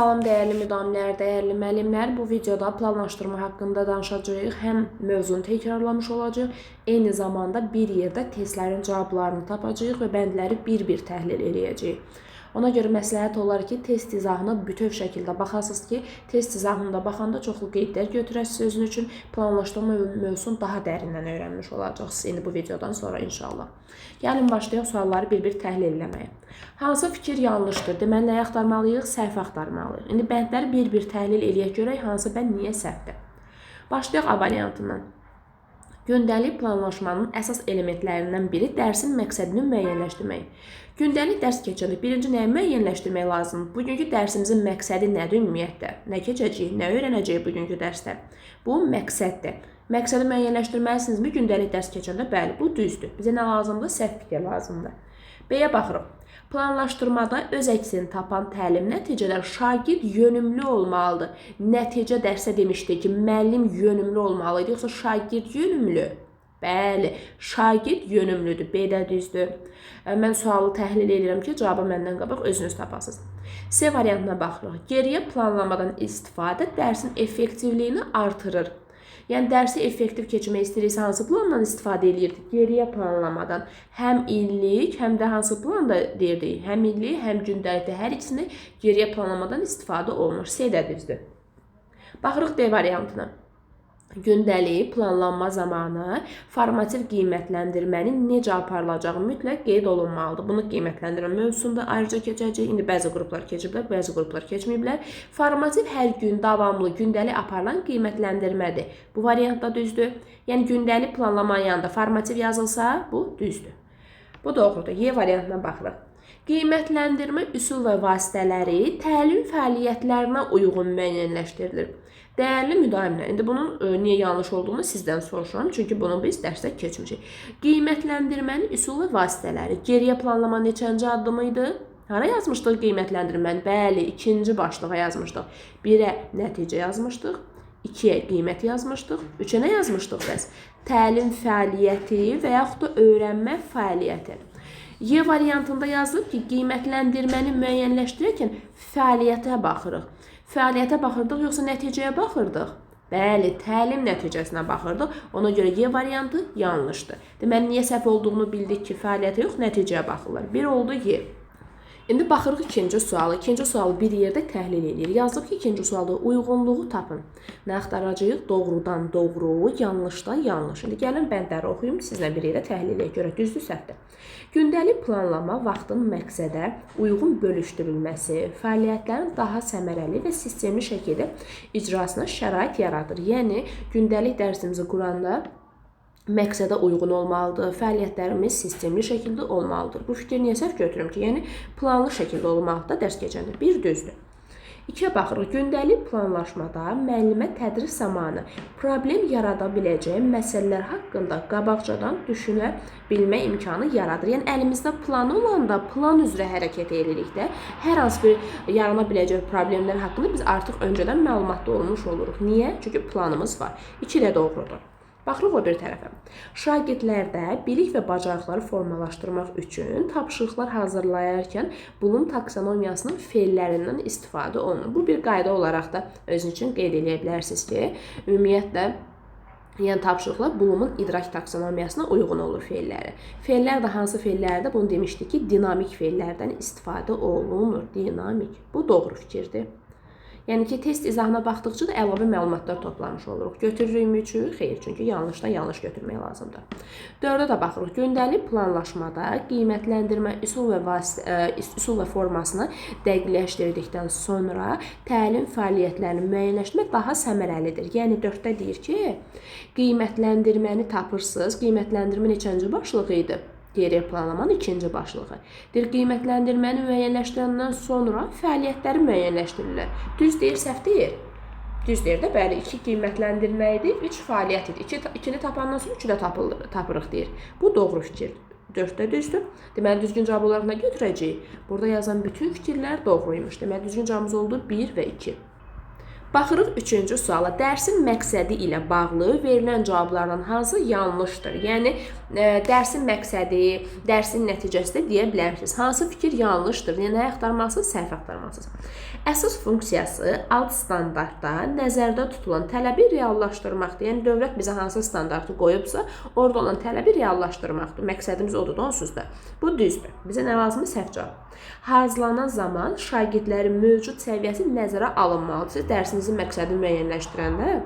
Salam dəyərli müdamlər, dəyərli müəllimlər. Bu videoda planlaşdırma haqqında danışacağıq. Həm mövzunu təkrarlamış olacağıq, eyni zamanda bir yerdə testlərin cavablarını tapacağıq və bəndləri bir-bir təhlil edəcəyik. Ona görə məsləhət olar ki, test izahına bütöv şəkildə baxasınız ki, test izahında baxanda çoxlu qeydlər götürəsiniz özünüz üçün, planlaşdırma mövzusunu daha dərindən öyrənmiş olacaqsınız indi bu videodan sonra inşallah. Gəlin başlayaq sualları bir-bir təhlil eləməyə. Hansı fikir yanlışdır? Deməli, nəyi axtarmalıyıq? Səhv axtarmalıyıq. İndi bəndləri bir-bir təhlil eləyək görək, hansı bənd niyə səhvdir? Başlayaq A variantından. Gündəlik planlaşmanın əsas elementlərindən biri dərsin məqsədini müəyyənləşdirmək. Gündəlik dərs keçirik. Birinci nəyi müəyyənləşdirmək lazımdır? Bugünkü dərsimizin məqsədi nədir ümumiyyətlə? Nə keçəcəyik, nə öyrənəcəyik bugünkü dərsdə? Bu məqsəddir. Məqsədi müəyyənləşdirməlisinizmi gündəlik dərs keçəndə? Bəli, bu düzdür. Bizə nə lazımdır? Səhv fikir lazımdır. B-yə baxırıq. Planlaşdırmada öz əksini tapan təlim nəticələr şagird yönümlü olmalıdır. Nəticə dərsə demişdik ki, müəllim yönümlü olmalıdır, yoxsa şagird yönümlü? Bəli, şagird yönümlüdür. B-də düzdür. Mən sualı təhlil edirəm ki, cavabı məndən qabaq özünüz tapasınız. C variantına baxırıq. Geriyə planlamadan istifadə dərsin effektivliyini artırır. Yəni, dərsi effektiv keçirmək istəyirsə, hansı plandan istifadə edirdik? Geriyə planlamadan. Həm illik, həm də hansı planda deyirdik? Həm illik, həm gündəlikdə hər ikisini geriyə planlamadan istifadə olunur. C-də düzdür. Baxırıq D variantına. Gündəlik planlanma zamanı formativ qiymətləndirmənin necə aparılacağı mütləq qeyd olunmalıdır. Bunu qiymətləndirmə mövzusunda ayrıca keçəcək. İndi bəzi qruplar keçiblər, bəzi qruplar keçməyiblər. Formativ hər gün davamlı gündəlik aparılan qiymətləndirmədir. Bu variantda düzdür. Yəni gündəlik planlamanın yanında formativ yazılsa, bu düzdür. Bu doğrudur. Y variantına baxırıq. Qiymətləndirmə üsul və vasitələri təlim fəaliyyətlərinə uyğun müəyyənləşdirilir. Dəyərli müdavimlər, indi bunun niyə yanlış olduğunu sizdən soruşuram, çünki bunu biz dərsdə keçmişik. Qiymətləndirmənin üsul və vasitələri. Geriyə planlama neçənci addımı idi? Hara yazmışdıq qiymətləndirməni? Bəli, ikinci başlığa yazmışdıq. 1-ə nəticə yazmışdıq, 2-yə qiymət yazmışdıq, 3-ə nə yazmışdıq bəs? Təlim fəaliyyəti və yaxud da öyrənmə fəaliyyəti. Y variantında yazılıb ki, qiymətləndirməni müəyyənləşdirərkən fəaliyyətə baxırıq. Fəaliyyətə baxırdıq, yoxsa nəticəyə baxırdıq? Bəli, təlim nəticəsinə baxırdıq. Ona görə Y variantı yanlışdır. Deməli, niyə səhv olduğunu bildik ki, fəaliyyətə yox, nəticəyə baxırlar. 1 oldu Y. İndi baxırıq ikinci sualı. İkinci sualı bir yerdə təhlil edir. Yazılıb ki, ikinci sualda uyğunluğu tapın. Nə axtaracağıq? Doğrudan doğru, yanlışdan yanlış. İndi gəlin bəndləri oxuyum, sizlə bir yerdə təhlil edək görə düzdür, səhvdir. Gündəlik planlama vaxtın məqsədə uyğun bölüşdürülməsi, fəaliyyətlərin daha səmərəli və sistemli şəkildə icrasına şərait yaradır. Yəni, gündəlik dərsimizi quranda məqsədə uyğun olmalıdır, fəaliyyətlərimiz sistemli şəkildə olmalıdır. Bu fikir niyə səhv götürürüm ki, yəni planlı şəkildə olmalıdır dərs keçəndə. Bir düzdür. 2-yə baxırıq. Gündəlik planlaşmada müəllimə tədris zamanı problem yarada biləcəyi məsələlər haqqında qabaqcadan düşünə bilmə imkanı yaradır. Yəni, əlimizdə plan olanda plan üzrə hərəkət edirik də, hər hansı bir yarana biləcək problemlər haqqında biz artıq öncədən məlumatlı olmuş oluruq. Niyə? Çünki planımız var. 2 də doğrudur. Baxırıq o bir tərəfə. Şagirdlərdə bilik və bacarıqları formalaşdırmaq üçün tapşırıqlar hazırlayarkən Bloom taksonomiyasının fe'llərindən istifadə olunur. Bu bir qayda olaraq da özünüz üçün qeyd edə bilərsiniz ki, ümumiyyətlə yəni tapşırıqlar Bloom'un idrak taksonomiyasına uyğun olur fe'lləri. Fe'llər də hansı fe'llərdə? Bunu demişdik ki, dinamik fe'llərdən istifadə olunur. Dinamik. Bu doğru fikirdir. Yəni ki, test izahına baxdıqca da əlavə məlumatlar toplamış oluruq. Götürürükmü üçün? Xeyr, çünki yanlışdan yanlış götürmək lazımdır. 4-ə də baxırıq. Gündəlik planlaşmada qiymətləndirmə üsul və formasını dəqiqləşdirdikdən sonra təlim fəaliyyətlərini müəyyənləşdirmək daha səmərəlidir. Yəni 4-də deyir ki, qiymətləndirməni tapırsınız. Qiymətləndirmə neçənci başlıq idi? Geriyə planlamanın ikinci başlığı. Deyir, qiymətləndirməni müəyyənləşdirəndən sonra fəaliyyətləri müəyyənləşdirirlər. Düz deyir, səhv deyir. Düz deyir də, bəli, 2 qiymətləndirmə idi, 3 fəaliyyət idi. 2-ni tapandan sonra 3-ü də tapırıq deyir. Bu doğru fikir. 4-də düzdür. Deməli, düzgün cavab olaraq nə götürəcəyik? Burada yazan bütün fikirlər doğruymuş. Deməli, düzgün cavabımız oldu 1 və 2. Baxırıq 3-cü suala. Dərsin məqsədi ilə bağlı verilən cavablardan hansı yanlışdır? Yəni, dərsin məqsədi, dərsin nəticəsi də deyə bilərsiniz. Hansı fikir yanlışdır? Yəni, nə axtarmalısınız? Səhv axtarmalısınız. Əsas funksiyası alt standartda nəzərdə tutulan tələbi reallaşdırmaqdır. Yəni dövlət bizə hansı standartı qoyubsa, orada olan tələbi reallaşdırmaqdır. Məqsədimiz odur da onsuz da. Bu düzdür. Bizə nə lazımdır? Səhv cavab. Hazırlanan zaman şagirdlərin mövcud səviyyəsi nəzərə alınmalıdır. Siz dərsinizin məqsədini müəyyənləşdirəndə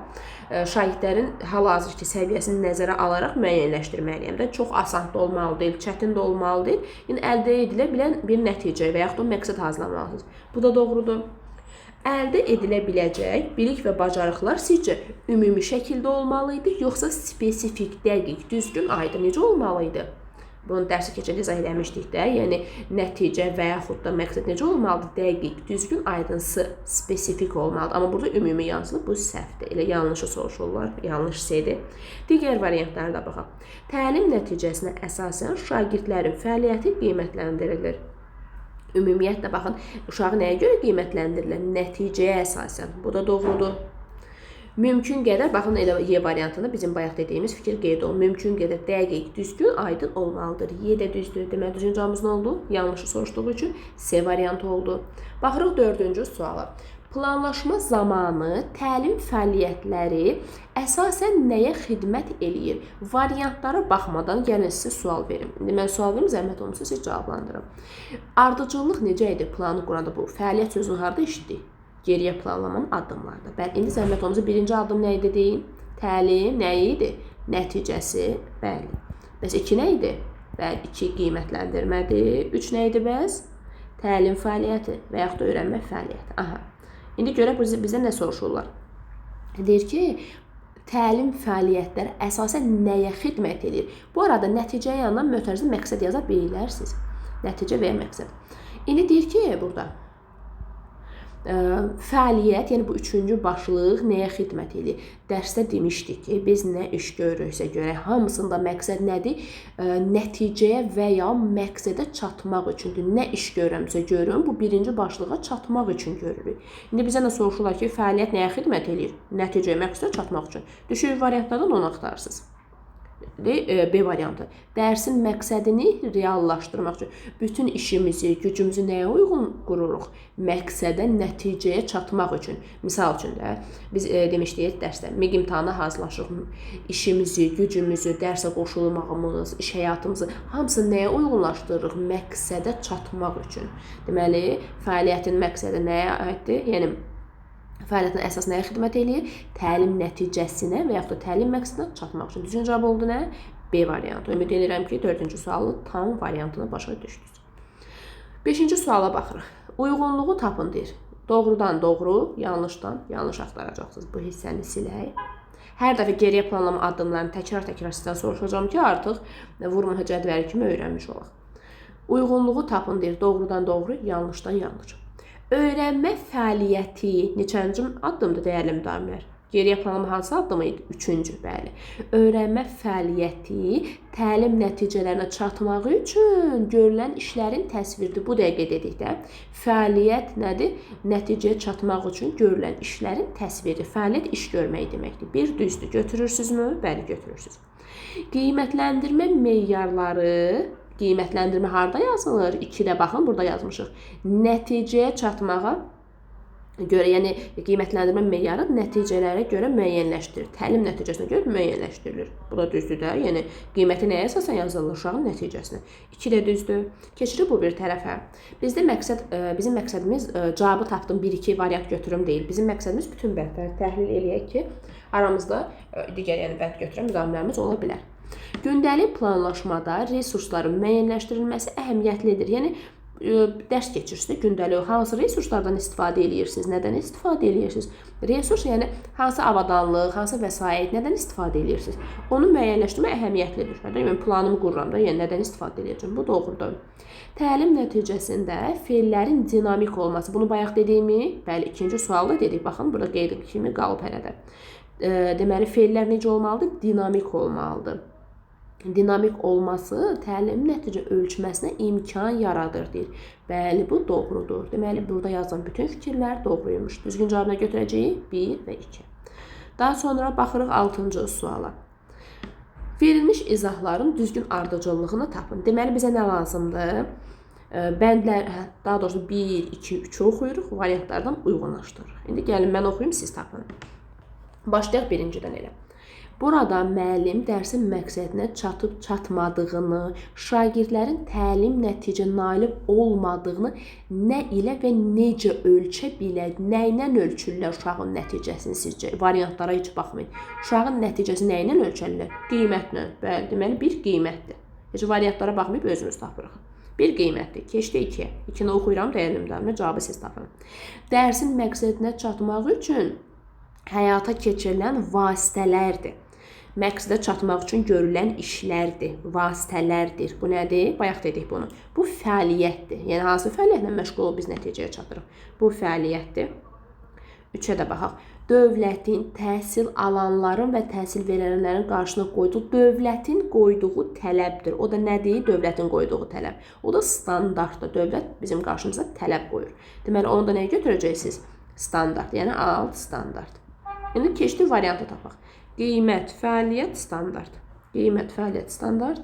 şagirdlərin hal-hazırki səviyyəsini nəzərə alaraq müəyyənləşdirməliyəm də. Çox asan da olmalı deyil, çətin də olmalı deyil. Yəni əldə edilə bilən bir nəticə və yaxud da məqsəd hazırlamalısınız. Bu da doğrudur. Əldə edilə biləcək bilik və bacarıqlar sizcə ümumi şəkildə olmalı idi, yoxsa spesifik, dəqiq, düzgün, aydın necə olmalı idi? Bunu dərsi keçən izah eləmişdik də, yəni nəticə və yaxud da məqsəd necə olmalıdır? Dəqiq, düzgün, aydınsı, spesifik olmalıdır. Amma burada ümumi yazılıb, bu səhvdir. Elə yanlışı soruşurlar, yanlış şeydir. Digər variantlara da baxaq. Təlim nəticəsinə əsasən şagirdlərin fəaliyyəti qiymətləndirilir. Ümumiyyətlə, baxın, uşağı nəyə görə qiymətləndirilir? Nəticəyə əsasən. Bu da doğrudur. Mümkün qədər, baxın, elə Y variantında bizim bayaq dediyimiz fikir qeyd olun. Mümkün qədər dəqiq, düzgün, aydın olmalıdır. Y də düzdür. Deməli, düzgün cavabımız nə oldu? Yanlışı soruşduğu üçün C variantı oldu. Baxırıq 4-cü suala. Planlaşma zamanı təlim fəaliyyətləri əsasən nəyə xidmət eləyir? Variantlara baxmadan gəlin sizə sual verim. Mən sual verim, zəhmət olmasa siz cavablandırın. Ardıcıllıq necə idi planı quranda bu? Fəaliyyət sözünü harada eşitdik? Geriyə planlamanın addımlarında. Bəli, indi zəhmət olmasa birinci addım nə idi deyin? Təlim nə idi? Nəticəsi, bəli. Bəs 2 nə idi? Bəli, 2 qiymətləndirmədir. 3 nə idi bəs? Təlim fəaliyyəti və yaxud da öyrənmə fəaliyyəti. Aha. İndi görək bizə nə soruşurlar? Deyir ki, təlim fəaliyyətləri əsasən nəyə xidmət edir? Bu arada nəticəyə yandan mötərizə məqsəd yaza bilərsiniz. Nəticə və ya məqsəd. İndi deyir ki, burada fəaliyyət, yəni bu 3-cü başlıq nəyə xidmət edir? Dərsdə demişdik ki, biz nə iş görürüksə görək, hamısında məqsəd nədir? Nəticəyə və ya məqsədə çatmaq üçündür. Nə iş görürəmsə görürüm, bu birinci başlığa çatmaq üçün görürük. İndi bizə nə soruşurlar ki, fəaliyyət nəyə xidmət edir? Nəticəyə, məqsədə çatmaq üçün. Düşürük variantlardan onu axtarırsınız. B variantı. Dərsin məqsədini reallaşdırmaq üçün bütün işimizi, gücümüzü nəyə uyğun qururuq? Məqsədə, nəticəyə çatmaq üçün. Misal üçün də biz demişdik dərsdə MİQ imtahana hazırlaşırıq. İşimizi, gücümüzü, dərsə qoşulmağımız, iş həyatımızı hamısını nəyə uyğunlaşdırırıq? Məqsədə çatmaq üçün. Deməli, fəaliyyətin məqsədi nəyə aiddir? Yəni fəaliyyətin əsas nəyə xidmət eləyir? Təlim nəticəsinə və yaxud da təlim məqsədinə çatmaq üçün. Düzgün cavab oldu nə? B variantı. Ümid edirəm ki, 4-cü sualı tam variantını başa düşdünüz. 5-ci suala baxırıq. Uyğunluğu tapın deyir. Doğrudan doğru, yanlışdan yanlış axtaracaqsınız. Bu hissəni silək. Hər dəfə geriyə planlama addımlarını təkrar sizdən soruşacağım ki, artıq vurma cədvəli kimi öyrənmiş olaq. Uyğunluğu tapın deyir. Doğrudan doğru, yanlışdan yanlış. Öyrənmə fəaliyyəti neçənci addımdır dəyərli müdavimlər? Geriyə planlama hansı addımı idi? 3-cü, bəli. Öyrənmə fəaliyyəti təlim nəticələrinə çatmaq üçün görülən işlərin təsviridir. Bu dəqiqə dedikdə fəaliyyət nədir? Nəticəyə çatmaq üçün görülən işlərin təsviri. Fəaliyyət iş görmək deməkdir. Bir düzdür. Götürürsünüzmü? Bəli, götürürsünüz. Qiymətləndirmə meyarları. Qiymətləndirmə harada yazılır? 2-də baxın, burada yazmışıq. Nəticəyə çatmağa görə, yəni qiymətləndirmə meyarı nəticələrə görə müəyyənləşdirilir. Təlim nəticəsinə görə müəyyənləşdirilir. Bu da düzdür də, yəni qiyməti nəyə əsasən yazılır? Uşağın nəticəsinə. 2 də düzdür. Keçirik bu bir tərəfə. Bizim məqsədimiz cavabı tapdım 1-2 variant götürüm deyil. Bizim məqsədimiz bütün bəndləri təhlil eləyək ki, aramızda digər yəni bənd götürən müdavimlərimiz ola bilər. Gündəlik planlaşmada resursların müəyyənləşdirilməsi əhəmiyyətlidir. Yəni, dərs keçirsiniz, gündəlik hansı resurslardan istifadə edirsiniz, nədən istifadə edirsiniz? Resurs, yəni hansı avadanlıq, hansı vəsait, nədən istifadə edirsiniz? Onu müəyyənləşdirmə əhəmiyyətlidir. Yəni, planımı qururam da, yəni nədən istifadə edəcəm? Bu doğrudur. Təlim nəticəsində feillərin dinamik olması. Bunu bayaq dediyimi, bəli, 2-ci sualda dedik. Baxın, burada qeyd kimi qalıb hələ də. Deməli, feillər necə olmalıdır? Dinamik olmalıdır. Dinamik olması təlim nəticə ölçməsinə imkan yaradır deyir. Bəli, bu doğrudur. Deməli, burada yazılan bütün fikirlər doğruymuş. Düzgün cavabına götürəcəyik 1 və 2. Daha sonra baxırıq 6-cı suala. Verilmiş izahların düzgün ardıcıllığını tapın. Deməli, bizə nə lazımdır? Bəndlər, daha doğrusu 1, 2, 3 oxuyuruq, variantlardan uyğunlaşdırırıq. İndi gəlin mən oxuyum, siz tapın. Başlayaq birincidən elə. Burada müəllim dərsin məqsədinə çatıb çatmadığını, şagirdlərin təlim nəticə nail olmadığını nə ilə və necə ölçə bilər, nə ilə ölçürlər uşağın nəticəsini sizcə? Variantlara heç baxmayın. Uşağın nəticəsi nə ilə ölçərlər? Qiymətlə. Bəli, deməli bir qiymətdir. Heç variantlara baxmayıb özünüz tapırıq. Bir qiymətdir. Keçdi 2-yə. 2-ni oxuyuram, dəyərlimlərimə cavabı siz tapın. Dərsin məqsədinə çatmaq üçün həyata keçirilən vasitələrdir. Məqsədə çatmaq üçün görülən işlərdir, vasitələrdir. Bu nədir? Bayaq dedik bunu. Bu fəaliyyətdir. Yəni, hansı fəaliyyətlə məşğul olub biz nəticəyə çatırıq? Bu fəaliyyətdir. 3-ə də baxaq. Dövlətin təhsil alanların və təhsil verənlərin qarşısına qoyduğu, dövlətin qoyduğu tələbdir. O da nədir? Dövlətin qoyduğu tələb. O da standartdır. Dövlət bizim qarşımıza tələb qoyur. Deməli, onu da nəyə götürəcəksiniz? Standart, yəni alt standart. İndi keçdi variantı tapaq. Qiymət, fəaliyyət, standart. Qiymət, fəaliyyət, standart.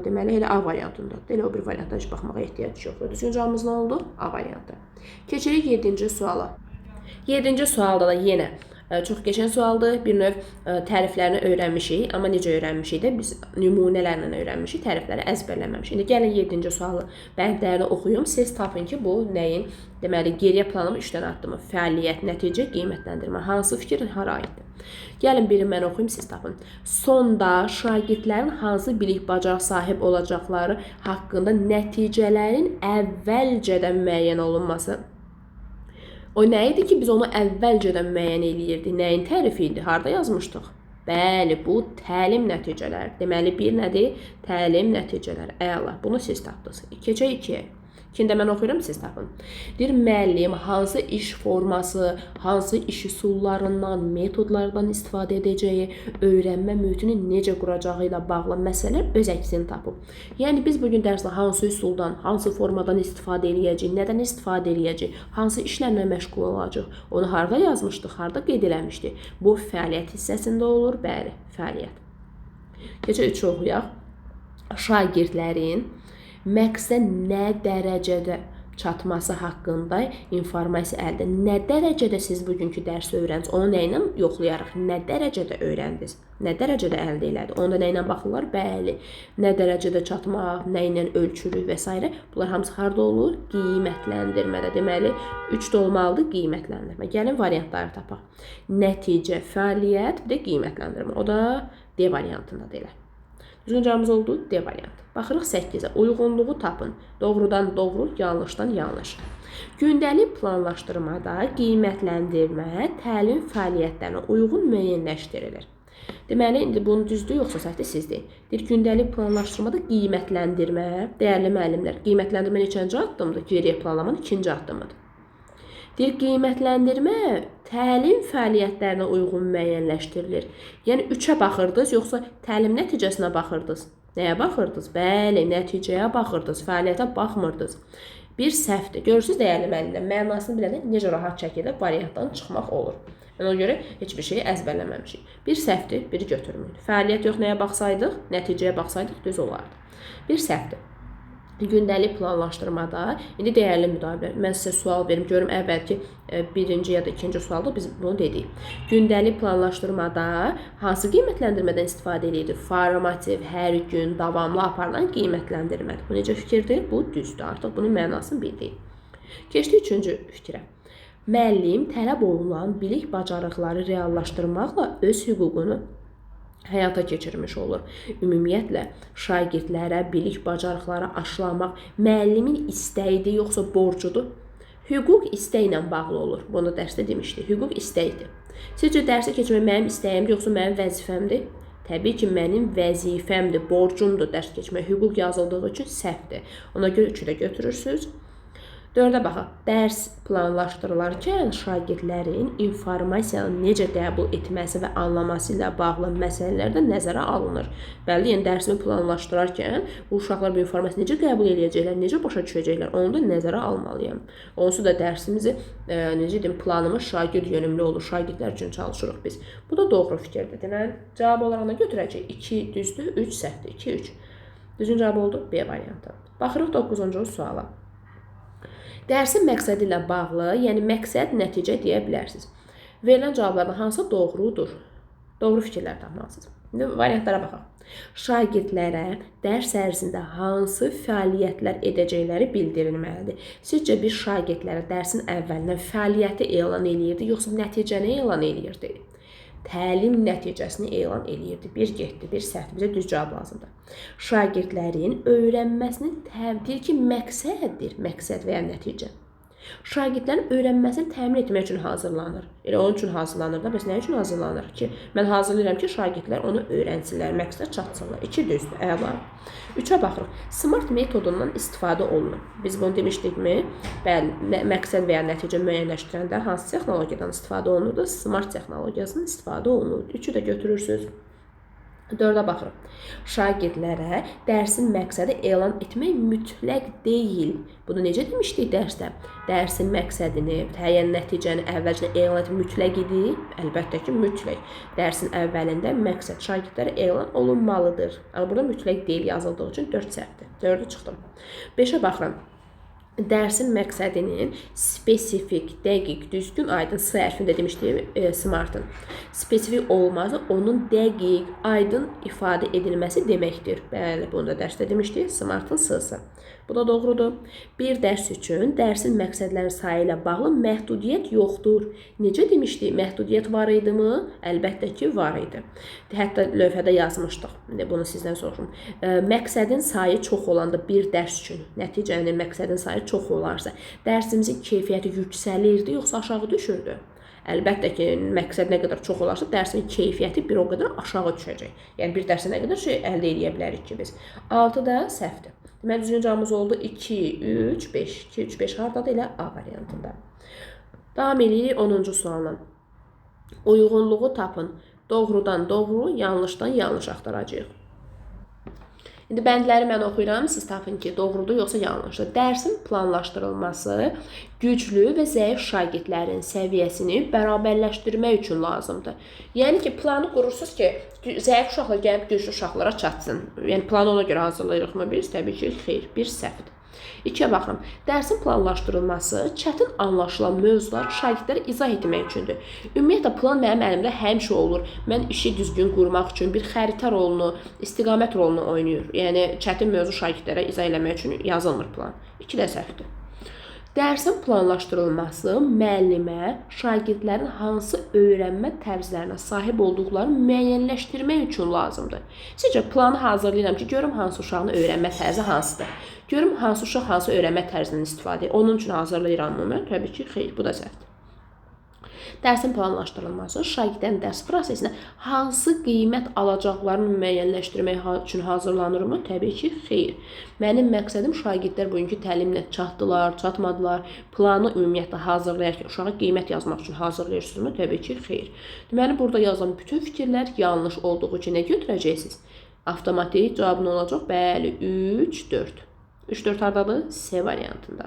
Deməli, elə A variantındadır. Elə o bir variantdan heç baxmağa ehtiyac yoxdur. Düzgün cavabımız nə oldu? A variantı. Keçirik 7-ci suala. 7-ci sualda da yenə çox keçən sualdır. Bir növ təriflərini öyrənmişik. Amma necə öyrənmişik də biz nümunələrlə öyrənmişik. Tərifləri əzbərləməmişik. İndi gəlin 7-ci sualı bəndlərini oxuyum. Siz tapın ki, bu nəyin? Deməli, geriyə planımı 3-dən addımı. Fəaliyyət, nəticə, qiymətləndirmə. Hansı fikir hara aiddir? Gəlin biri mən oxuyum, siz tapın. Sonda şagirdlərin hansı bilik bacarıq sahib olacaqları haqqında nəticələrin əvvəlcədən müəyyən olunması. O nə idi ki, biz onu əvvəlcədən müəyyən eləyirdik? Nəyin tərifi idi? Harada yazmışdıq? Bəli, bu təlim nəticələri. Deməli, bir nədir? Təlim nəticələri. Əla, bunu siz tapdınız. Keçək 2-yə. İkində mən oxuyuram, siz tapın. Deyir, müəllim hansı iş forması, hansı iş üsullarından, metodlardan istifadə edəcəyi, öyrənmə mühitini necə quracağı ilə bağlı məsələlər öz əksini tapıb. Yəni, biz bugün dərsdə hansı üsuldan, hansı formadan istifadə edəcəyik, nədən istifadə edəcəyik, hansı işlərlə məşğul olacaq, onu harada yazmışdıq, harada qeyd eləmişdik. Bu, fəaliyyət hissəsində olur, bəli, fəaliyyət. Keçək 3-ü oxuyaq. Şagirdlərin məqsədə nə dərəcədə çatması haqqında informasiya əldə. Nə dərəcədə siz bugünkü dərsi öyrəndiniz? Onu nə ilə yoxlayaraq? Nə dərəcədə öyrəndiniz? Nə dərəcədə əldə elədi? Onda nə ilə baxırlar? Bəli. Nə dərəcədə çatmaq, nə ilə ölçülük və s. Bunlar hamısı harada olur? Qiymətləndirmədə. Deməli, 3 də olmalıdır qiymətləndirmə. Gəlin variantları tapaq. Nəticə, fəaliyyət, bir də qiymətləndirmə. O da D variantındadır elə. Düzgün cavabımız oldu D variantı. Baxırıq 8-ə. Uyğunluğu tapın. Doğrudan doğru, yanlışdan yanlış. Gündəlik planlaşdırmada qiymətləndirmə təlim fəaliyyətlərinə uyğun müəyyənləşdirilir. Deməli, indi bunu düzdür, yoxsa səhvdir siz deyin. Deyir, gündəlik planlaşdırmada qiymətləndirmə, dəyərli müəllimlər, qiymətləndirmə neçənci addımdır? Geriyə planlamanın 2-ci addımıdır. Deyir, qiymətləndirmə təlim fəaliyyətlərinə uyğun müəyyənləşdirilir. Yəni, 3-ə baxırdınız, yoxsa təlim nəticəsinə baxırdınız? Nəyə baxırdınız? Bəli, nəticəyə baxırdınız, fəaliyyətə baxmırdınız. Bir səhvdir. Görürsünüz, dəyərli müəllimlər, mənasını biləndə necə rahat şəkildə variantdan çıxmaq olur. Ona görə heç bir şeyi əzbərləməmişik. Bir səhvdir, biri götürmür. Fəaliyyət yox, nəyə baxsaydıq? Nəticəyə baxsaydıq, düz olardı. Bir səhvdir. Gündəlik planlaşdırmada, indi dəyərli müdahiblər, mən sizə sual verim, görüm əvvəlki birinci ya da ikinci sualda biz bunu dedik. Gündəlik planlaşdırmada hansı qiymətləndirmədən istifadə edilir? Formativ, hər gün, davamlı aparılan qiymətləndirmədir. Bu necə fikirdir? Bu düzdür, artıq bunun mənasını bildik. Keçdik 3-cü fikrə. Müəllim tələb olunan bilik bacarıqları reallaşdırmaqla öz hüququnu həyata keçirmiş olur. Ümumiyyətlə, şagirdlərə bilik bacarıqları aşılamaq müəllimin istəyidir, yoxsa borcudur? Hüquq istəklə bağlı olur. Bunu dərsdə demişdik. Hüquq istəkdir. Sizcə, dərsə keçmək mənim istəyimdir, yoxsa mənim vəzifəmdir? Təbii ki, mənim vəzifəmdir, borcumdur dərs keçmək. Hüquq yazıldığı üçün səhvdir. Ona görə 3-ü də götürürsünüz. 4-ə baxaq. Dərs planlaşdırılarkən şagirdlərin informasiyanı necə qəbul etməsi və anlaması ilə bağlı məsələlər də nəzərə alınır. Bəli, yəni dərsimi planlaşdırarkən bu uşaqlar bu informasiyanı necə qəbul edəcəklər, necə başa düşəcəklər, onu da nəzərə almalıyam. Onsuz da dərsimizi, necə deyim, planımız şagird yönümlü olur, şagirdlər üçün çalışırıq biz. Bu da doğru fikirdir. Deməli, cavab olaraq götürəcək. 2 düzdür, 3 səhvdir. 2, 3. Düzgün cavab oldu B variantı. Baxırıq 9-cu suala. Dərsin məqsədi ilə bağlı, yəni məqsəd, nəticə deyə bilərsiniz. Verilən cavablardan hansı doğrudur? Doğru fikirlər tapmalısınız. İndi variantlara baxaq. Şagirdlərə dərs ərzində hansı fəaliyyətlər edəcəkləri bildirilməlidir. Sizcə bir şagirdlərə dərsin əvvəlindən fəaliyyəti elan eləyirdi, yoxsa nəticəni elan eləyirdi? Təlim nəticəsini elan eləyirdi. Bir getdi, bir səhvdir. Bizə düz cavab lazımdır. Şagirdlərin öyrənməsinin təbii ki, məqsəddir, məqsəd və ya nəticə. Şagirdlərin öyrənməsini təmin etmək üçün hazırlanır. Elə onun üçün hazırlanır da, bəs nə üçün hazırlanır ki? Mən hazırlayıram ki, şagirdlər onu öyrənsinlər, məqsədə çatsınlar. 2 düzdür, əla. 3-ə baxırıq. SMART metodundan istifadə olunur. Biz bunu demişdikmi? Bəli, məqsəd və ya nəticə müəyyənləşdirəndə hansı texnologiyadan istifadə olunurdu? SMART texnologiyasından istifadə olunurdu. 3-ü də götürürsünüz. 4-ə baxırıq. Şagirdlərə dərsin məqsədi elan etmək mütləq deyil. Bunu necə demişdik dərsdə? Dərsin məqsədini, müəyyən nəticəni əvvəlcədən elan etmək mütləq idi. Əlbəttə ki, mütləq. Dərsin əvvəlində məqsəd şagirdlərə elan olunmalıdır. Amma burada mütləq deyil yazıldığı üçün 4 səhvdir. 4-ü çıxdım. 5-ə baxıram. Dərsin məqsədinin spesifik, dəqiq, düzgün, aydın S hərfində demişdik SMART-ın. Spesifik olmazsa onun dəqiq, aydın ifadə edilməsi deməkdir. Bəli, bunu da dərsdə demişdik, SMART-ın S-sı. Bu da doğrudur. Bir dərs üçün dərsin məqsədlərin sayı ilə bağlı məhdudiyyət yoxdur. Necə demişdik? Məhdudiyyət var idimi? Əlbəttə ki, var idi. Hətta lövhədə yazmışdıq. Bunu sizdən soruşum. Məqsədin sayı çox olanda bir dərs üçün, nəticənin məqsədin sayı çox olarsa, dərsimizin keyfiyyəti yüksəlirdi, yoxsa aşağı düşürdü? Əlbəttə ki, məqsəd nə qədər çox olarsa, dərsin keyfiyyəti bir o qədər aşağı düşəcək. Yəni, bir dərsə nə qədər şey əldə edə bilərik ki, biz. 6 da səhvdir. Deməli, düzgün cavabımız oldu 2, 3, 5. 2, 3, 5 hardadır? Elə A variantında. Davam edirik 10-cu sualla. Uyğunluğu tapın. Doğrudan doğru, yanlışdan yanlış axtaracağıq. İndi bəndləri mən oxuyuram, siz tapın ki, doğrudur yoxsa yanlışdır. Dərsin planlaşdırılması güclü və zəif şagirdlərin səviyyəsini bərabərləşdirmək üçün lazımdır. Yəni ki, planı qurursunuz ki, zəif uşaqlar gəlib güclü uşaqlara çatsın. Yəni, planı ona görə hazırlayırıq mı biz? Təbii ki, xeyr, bir səhvdir. 2-yə baxın. Dərsin planlaşdırılması çətin anlaşılan mövzular şagirdlərə izah etmək üçündür. Ümumiyyətlə, plan mənim əlimdə həmişə olur. Mən işi düzgün qurmaq üçün bir xəritə rolunu, istiqamət rolunu oynayır. Yəni, çətin mövzu şagirdlərə izah eləmək üçün yazılmır plan. 2 də səhvdir. Dərsin planlaşdırılması müəllimə şagirdlərin hansı öyrənmə tərzlərinə sahib olduqlarını müəyyənləşdirmək üçün lazımdır. Sizcə, planı hazırlayıram ki, görüm hansı uşağın öyrənmə tərzi hansıdır. Görüm hansı uşaq hansı öyrənmə tərzindən istifadə edir. Onun üçün hazırlayıram mı? Təbii ki, xeyr, bu da səhvdir. Dərsin planlaşdırılması şagirdlərin dərs prosesində hansı qiymət alacaqlarını müəyyənləşdirmək üçün hazırlanırmı? Təbii ki, xeyr. Mənim məqsədim şagirdlər bugünkü təlimlə çatdılar, çatmadılar. Planı ümumiyyətlə hazırlayarkən uşağa qiymət yazmaq üçün hazırlayırsınızmı? Təbii ki, xeyr. Deməli, burada yazılan bütün fikirlər yanlış olduğu üçün nə götürəcəksiniz? Avtomatik cavab nə olacaq? Bəli, 3, 4. 3-4 hardadır? C variantında.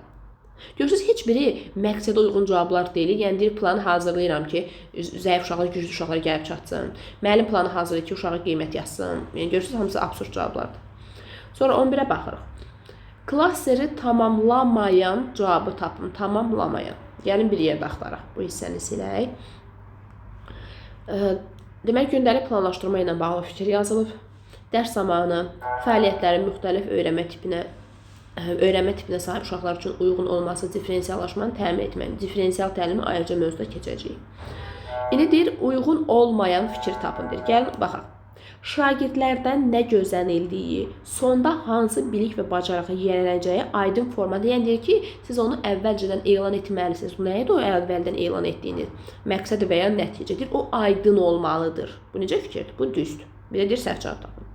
Görürsünüz, heç biri məqsədə uyğun cavablar deyil. Yəni, deyir, planı hazırlayıram ki, zəif uşaqlar, güclü uşaqlar gəlib çatsın. Müəllim planı hazırlayır ki, uşağa qiymət yazsın. Yəni, görürsünüz, hamısı absurd cavablardır. Sonra 11-ə baxırıq. Klasteri tamamlamayan cavabı tapın. Tamamlamayan. Gəlin bir yerdə axtaraq. Bu hissəni silək. Demək, gündəlik planlaşdırma ilə bağlı fikir yazılıb. Dərs zamanı fəaliyyətlərin müxtəlif öyrənmə tipinə sahib uşaqlar üçün uyğun olması diferensiallaşmanı təmin etmək. Diferensial təlimi ayrıca mövzuda keçəcəyik. İndi deyir, uyğun olmayan fikir tapın. Gəlin, baxaq. Şagirdlərdən nə gözlənildiyi, sonda hansı bilik və bacarığı yiyələnəcəyi aydın formada. Yəni, deyir ki, siz onu əvvəlcədən elan etməlisiniz. Nəyidir o əvvəldən elan etdiyiniz? Məqsədi və ya nəticədir. O aydın olmalıdır. Bu necə fikirdir? Bu düzdür. Bir də deyir, səhv cavab tapın.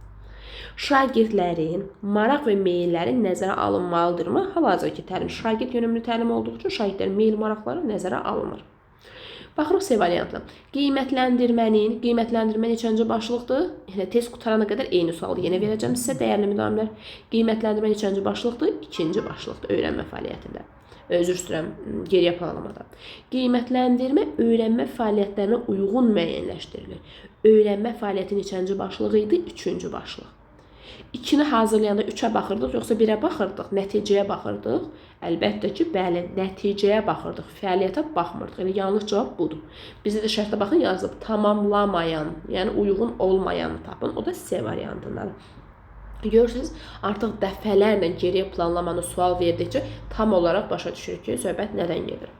Şagirdlərin maraq və meyilləri nəzərə alınmalıdırmı? Hal-hazırki təlim şagird yönümlü təlim olduğu üçün şagirdlərin meyil maraqları nəzərə alınır. Baxırıq C variantına. Qiymətləndirmə neçənci başlıqdır? Yəni, test qutarana qədər eyni sualı yenə verəcəm sizə, dəyərli müdavimlər. Qiymətləndirmə neçənci başlıqdır? 2-ci başlıqdır öyrənmə fəaliyyətində. Özür istəyirəm, geriyə planlamada. Qiymətləndirmə öyrənmə fəaliyyətlərinə uyğun müəyyənləşdirilir. Öyrənmə fəaliyyəti neçənci başlığı idi? 3-cü başlıq. 2-ni hazırlayanda 3-ə baxırdıq, yoxsa 1-ə baxırdıq, nəticəyə baxırdıq? Əlbəttə ki, bəli, nəticəyə baxırdıq, fəaliyyətə baxmırdıq. Yəni, yanlış cavab budur. Bizdə də şərtə baxın yazılıb, tamamlamayan, yəni uyğun olmayanı tapın. O da C variantındadır. Görürsünüz, artıq dəfələrlə geriyə planlamanı sual verdikcə tam olaraq başa düşürük ki, söhbət nədən gedir.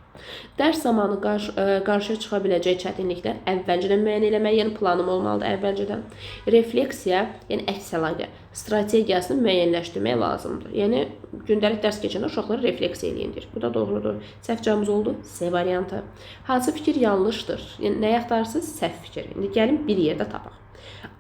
Dərs zamanı qarşıya çıxa biləcək çətinliklər əvvəlcədən müəyyən eləmək, yəni planım olmalıdır əvvəlcədən. Refleksiya, yəni əks əlaqə strategiyasını müəyyənləşdirmək lazımdır. Yəni gündəlik dərs keçəndə uşaqlar refleksiya eləyin deyir. Bu da doğrudur. Səhv cavabımız oldu C variantı. Hansı fikir yanlışdır? Yəni nəyi axtarırsınız? Səhv fikir. İndi gəlin bir yerdə tapaq.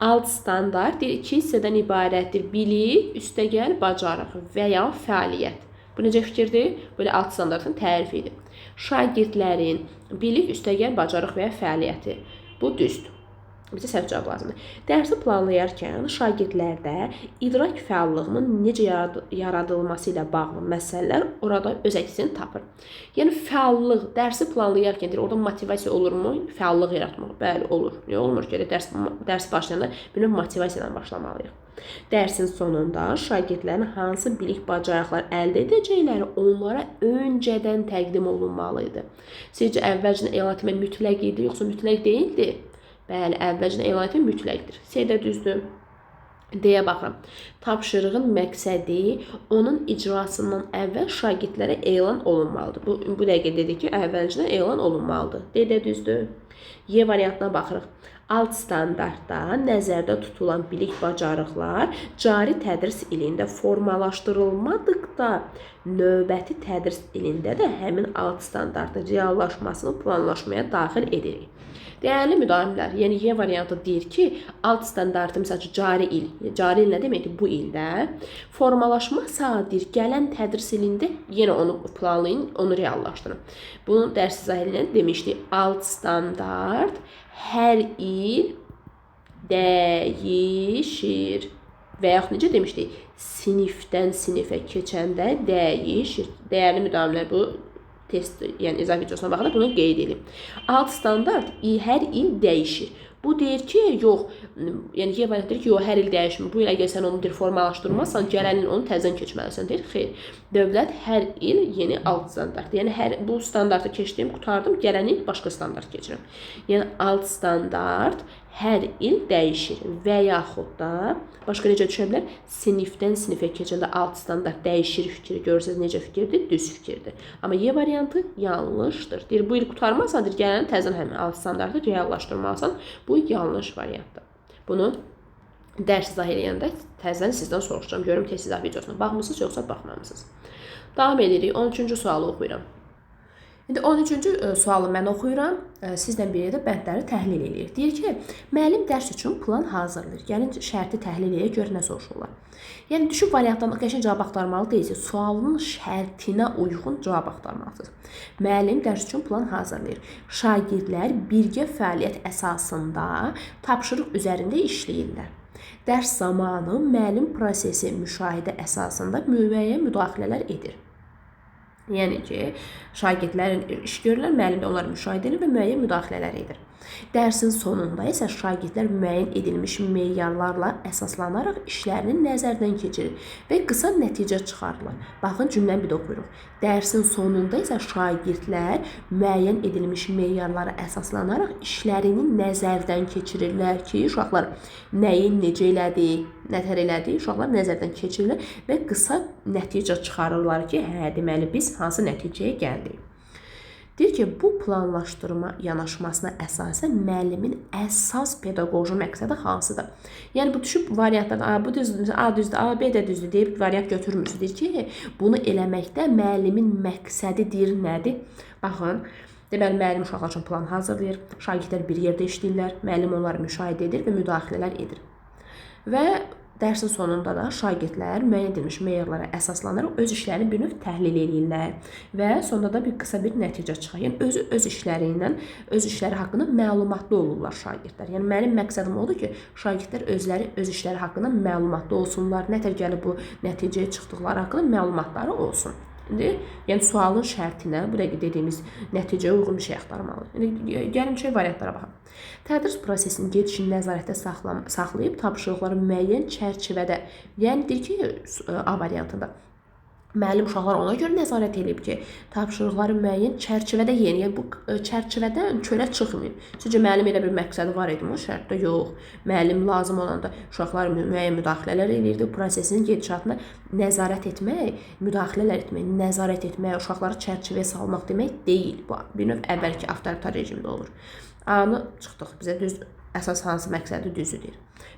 Alt standart iki hissədən ibarətdir. Bilik, üstəgəl, bacarıq və ya fəaliyyət. Bu necə fikirdir? Böyle alt standartın tərifidir. Şagirdlərin bilik, üstəgəl, bacarıq və ya fəaliyyəti. Bu düzdür. Bizə səhv cavab lazımdır. Dərsi planlayarkən şagirdlərdə idrak fəallığının necə yaradılması ilə bağlı məsələlər orada öz əksini tapır. Yəni fəallıq, dərsi planlayarkən deyir, orada motivasiya olurmu? Fəallıq yaratmaq. Bəli, olur. Niyə olmur ki? Dərs başlayanda bir növ motivasiyadan başlamalıyıq. Dərsin sonunda şagirdlərin hansı bilik bacarıqlar əldə edəcəkləri onlara öncədən təqdim olunmalıydı. Sizcə əvvəlcədən elan etmək mütləq idi, yoxsa mütləq deyildi? Bəli, əvvəlcədən elan etmək mütləqdir. C də düzdür. D-yə baxıram. Tapşırığın məqsədi onun icrasından əvvəl şagirdlərə elan olunmalıdır. Bu dəqiqə dedik ki, əvvəlcədən elan olunmalıdır. D də düzdür. Y variantına baxırıq. Alt standartda nəzərdə tutulan bilik bacarıqlar cari tədris ilində formalaşdırılmadıqda növbəti tədris ilində də həmin alt standartın reallaşmasını planlaşmaya daxil edirik. Dəyərli müdavimlər, yəni Y variantı deyir ki, alt standartı, məsəl üçün, cari il nə deməkdir? Bu ildə formalaşma saatdir, gələn tədris ilində yenə onu planlayın, onu reallaşdırın. Bunu dərs izahıyla demişdik, alt standart hər il dəyişir və yaxud necə demişdik? Sinifdən sinifə keçəndə dəyişir. Dəyərli müdavimlər, bu test, yəni izah videosuna baxanda bunu qeyd edin. Alt standart hər il dəyişir. Bu deyir ki, yox, yəni Y variantı deyir ki, yox, hər il dəyişmir. Bu il əgər sən onu formalaşdırmazsan, gələn il onu təzədən keçməlisən. Deyir, xeyr. Dövlət hər il yeni alt standart. Yəni bu standartı keçdim, qutardım, gələn il başqa standart keçirim. Yəni alt standart hər il dəyişir və yaxud da başqa necə düşə bilər? Sinifdən sinifə keçəndə alt standart dəyişir fikri görürsünüz necə fikirdir? Düz fikirdir. Amma Y variantı yanlışdır. Deyir, bu il qutarmazsan, deyir, gələn təzədən həmin alt standartı reallaşdırmalısan. Bu yanlış variantdır. Bunu dərs izah eləyəndə təzədən sizdən soruşacağım. Görüm test izah videosuna baxmısınız, yoxsa baxmamısınız. Davam edirik. 13-cü sualı oxuyuram. İndi 13-cü sualı mən oxuyuram. Sizlə bir yerdə bəndləri təhlil eləyir. Deyir ki, müəllim dərs üçün plan hazırlayır. Gəlin şərti təhlil eləyək, gör nə soruşurlar. Yəni düşüb variantdan qəşəng cavab axtarmalı deyilsiniz. Sualın şərtinə uyğun cavab axtarmalısınız. Müəllim dərs üçün plan hazırlayır. Şagirdlər birgə fəaliyyət əsasında tapşırıq üzərində işləyirlər. Dərs zamanı müəllim prosesi müşahidə əsasında müəyyən müdaxilələr edir. Yəni ki, şagirdlərin iş görürlər, müəllim də onları müşahidə edir və müəyyən müdaxilələr edir. Dərsin sonunda isə şagirdlər müəyyən edilmiş meyarlarla əsaslanaraq işlərini nəzərdən keçirir və qısa nəticə çıxarırlar. Baxın, cümləni bir də oxuyuruq. Dərsin sonunda isə şagirdlər müəyyən edilmiş meyarlara əsaslanaraq işlərini nəzərdən keçirirlər ki, uşaqlar nəyi necə elədi, nətər elədi, uşaqlar nəzərdən keçirirlər və qısa nəticə çıxarırlar ki, hə, deməli biz hansı nəticəyə gəldik. Deyir ki, bu planlaşdırma yanaşmasına əsasən müəllimin əsas pedaqoji məqsədi hansıdır? Yəni, bu düşüb variantlardan, bu düzdür, A düzdür, A, B də düzdür deyib variant götürmürsünüz. Deyir ki, bunu eləməkdə müəllimin məqsədidir, nədir? Baxın, deməli, müəllim uşaqlar üçün plan hazırlayır, şagirdlər bir yerdə işləyirlər, müəllim onları müşahidə edir və müdaxilələr edir. Və dərsin sonunda da şagirdlər müəyyən edilmiş meyarlara əsaslanaraq öz işlərini bir növ təhlil edirlər və sonunda da bir qısa bir nəticə çıxır. Yəni, öz işləri haqqında məlumatlı olurlar şagirdlər. Yəni, mənim məqsədim odur ki, şagirdlər özləri öz işləri haqqında məlumatlı olsunlar, nətər gəlib bu nəticəyə çıxdıqları haqqında məlumatları olsun. İndi, yəni sualın şərtinə, bu dəqiqə dediyimiz nəticəyə uyğun bir şey axtarmalıyıq. İndi gəlin variantlara baxaq. Tədris prosesinin gedişini nəzarətdə saxlayıb tapşırıqları müəyyən çərçivədə, yəni deyir ki, A variantında müəllim uşaqlar ona görə nəzarət edib ki, tapşırıqları müəyyən çərçivədə yerinə, yəni bu çərçivədən çölə çıxmayın. Sizcə müəllim elə bir məqsədi var idi mi o şərtdə? Yox. Müəllim lazım olanda uşaqlar müəyyən müdaxilələr edirdi. Prosesin gedişatına nəzarət etmək, müdaxilələr etmək, nəzarət etmək, uşaqları çərçivəyə salmaq demək deyil. Bu bir növ əvvəlki avtoritar rejimdə olur. A-nı çıxdıq. Bizə düz əsas hansı məqsədi düzüdür.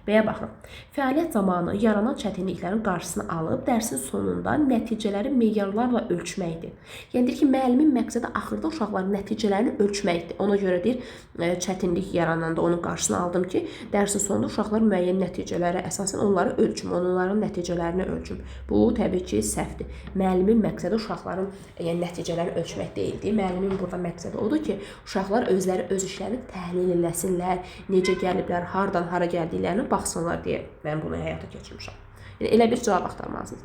B-yə baxın. Fəaliyyət zamanı yaranan çətinliklərin qarşısını alıb dərsin sonunda nəticələri meyarlarla ölçməkdir. Yəni deyir ki, müəllimin məqsədi axırda uşaqların nəticələrini ölçməkdir. Ona görə deyir, çətinlik yarananda onun qarşısını aldım ki, dərsin sonunda uşaqlar müəyyən nəticələrə əsasən onları ölçüm, onların nəticələrini ölçüm. Bu təbii ki, səhvdir. Müəllimin məqsədi uşaqların nəticələrini ölçmək deyildi. Müəllimin burada məqsədi odur ki, uşaqlar özləri öz işlərini təhlil eləsinlər, necə gəliblər, hardan hara gəldiklərini baxsınlar deyə mən bunu həyata keçirmişəm. Yəni, elə bir cavab axtarmalısınız.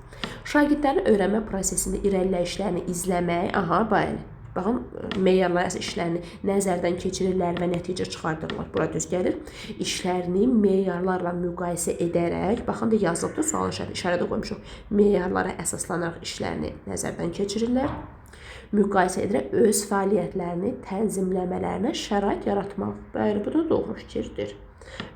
Şagirdlərin öyrənmə prosesində irəliləyişlərini izləmək, bəli. Baxın, meyarlar əsas işlərini nəzərdən keçirirlər və nəticə çıxardırlar. Bura düz gəlir. İşlərini meyarlarla müqayisə edərək, baxın da yazılıbdır, sualın şərti işarədə qoymuşuq. Meyarlara əsaslanaraq işlərini nəzərdən keçirirlər. Müqayisə edərək öz fəaliyyətlərini tənzimləmələrinə şərait yaratmaq. Bəli, bu da doğru fikirdir.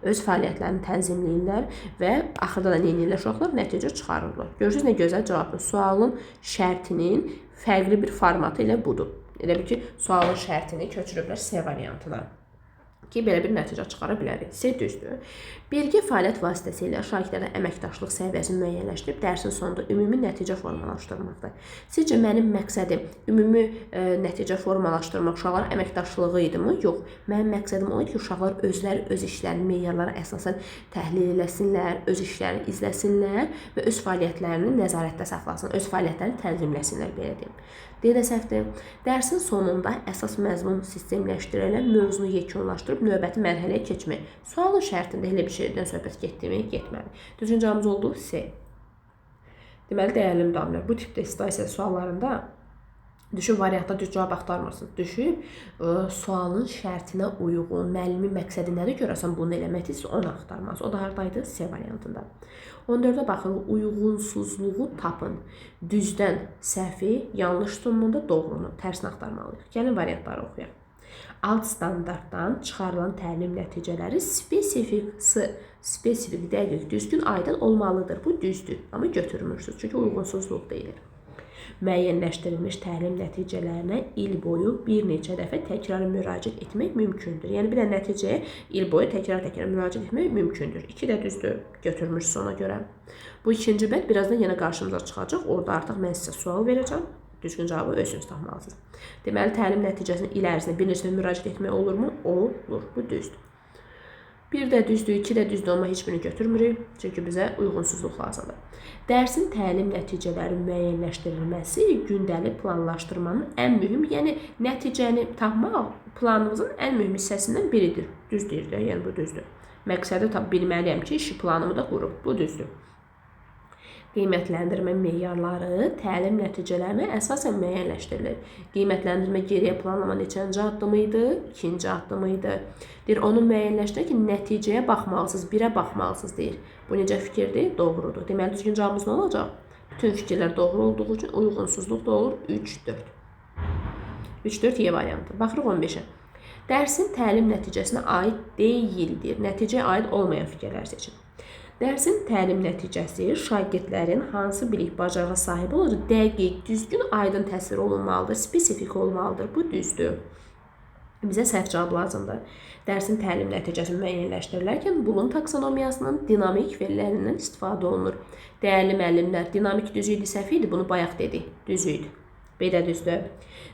Öz fəaliyyətlərini tənzimləyirlər və axırda da nə edirlər uşaqlar? Nəticə çıxarırlar. Görürsünüz, nə gözəl cavabdır. Sualın şərtinin fərqli bir formatı ilə budur. Elə bir ki, sualın şərtini köçürüblər C variantına ki, belə bir nəticə çıxara bilərik. C düzdür. Birgə fəaliyyət vasitəsilə şagirdlərin əməkdaşlıq səviyyəsini müəyyənləşdirib dərsin sonunda ümumi nəticə formalaşdırmaqdır. Sizcə mənim məqsədim ümumi nəticə formalaşdırmaq uşaqların əməkdaşlığı idimi? Yox. Mənim məqsədim o idi ki, uşaqlar özləri öz işlərini meyarlara əsasən təhlil eləsinlər, öz işlərini izləsinlər və öz fəaliyyətlərini nəzarətdə saxlasın, öz fəaliyyətlərini tənzimləsinlər, belə deyim. Deyə də səhvdir. Dərsin sonunda əsas məzmun sistemləşdirilən mövzunu yekunlaşdırıb növbəti mərhələyə keçmək. Sualın şərtində elə bir şeydən söhbət getdimi? Getməli. Düzgün cavabımız oldu C. Deməli, dəyərli müdavimlər, bu tipdə sitasiya suallarında düşün variantda düz cavab axtarmırsınız. Düşün, sualın şərtinə uyğun, müəllimin məqsədi nədir görəsən bunu eləmək istəyir, onu axtarmaz. O da haradaydı? C variantında. 14-də baxın, uyğunsuzluğu tapın. Düzdən səhvi, yanlış tunumunda doğrunu, tərsini axtarmalıyıq. Gəlin variantları oxuyaq. Alt standartdan çıxarılan təlim nəticələri spesifik, dəqiq, düzgün, aydın olmalıdır. Bu düzdür, amma götürmürsünüz, çünki uyğunsuzluq deyilir. Müəyyənləşdirilmiş təlim nəticələrinə il boyu bir neçə dəfə təkrar müraciət etmək mümkündür. Yəni, bir də nəticəyə il boyu təkrar müraciət etmək mümkündür. 2 də düzdür, götürmüşsünüz ona görə. Bu ikinci bənd birazdan yenə qarşımıza çıxacaq. Orada artıq mən sizə sual verəcəm. Düzgün cavabı özünüz tapmalısınız. Deməli, təlim nəticəsinin il ərzində bir neçə müraciət etmək olurmu? Olur. Bu düzdür. 1 də düzdür, 2 də düzdür, amma heç birini götürmürük. Çünki bizə uyğunsuzluq lazımdır. Dərsin təlim nəticələri müəyyənləşdirilməsi gündəlik planlaşdırmanın ən mühüm, yəni nəticəni tapmaq planımızın ən mühüm hissəsindən biridir. Düz deyir də, yəni bu düzdür. Məqsədi bilməliyəm ki, işi planımı da qurub. Bu düzdür. Qiymətləndirmə meyarları təlim nəticələrinə əsasən müəyyənləşdirilir. Qiymətləndirmə geriyə planlama neçənci addımı idi? 2-ci addımı idi. Deyir, onu müəyyənləşdirir ki, nəticəyə baxmalısınız, 1-ə baxmalısınız deyir. Bu necə fikirdir? Doğrudur. Deməli, düzgün cavabımız nə olacaq? Bütün fikirlər doğru olduğu üçün uyğunsuzluq da olur. 3-4. 3-4 Y variantı. Baxırıq 15-ə. Dərsin təlim nəticəsinə aid deyildir. Nəticəyə aid olmayan fikirlər seçin. Dərsin təlim nəticəsi şagirdlərin hansı bilik bacarığa sahib olacaq? Dəqiq, düzgün, aydın təsvir olunmalıdır, spesifik olmalıdır. Bu düzdür. Bizə səhv cavab lazımdır. Dərsin təlim nəticəsi müəyyənləşdirilərkən Bloom taksonomiyasının dinamik fellərindən istifadə olunur. Dəyərli müəllimlər, dinamik düz idi, səhv idi, bunu bayaq dedik, düz idi. B də düzdür.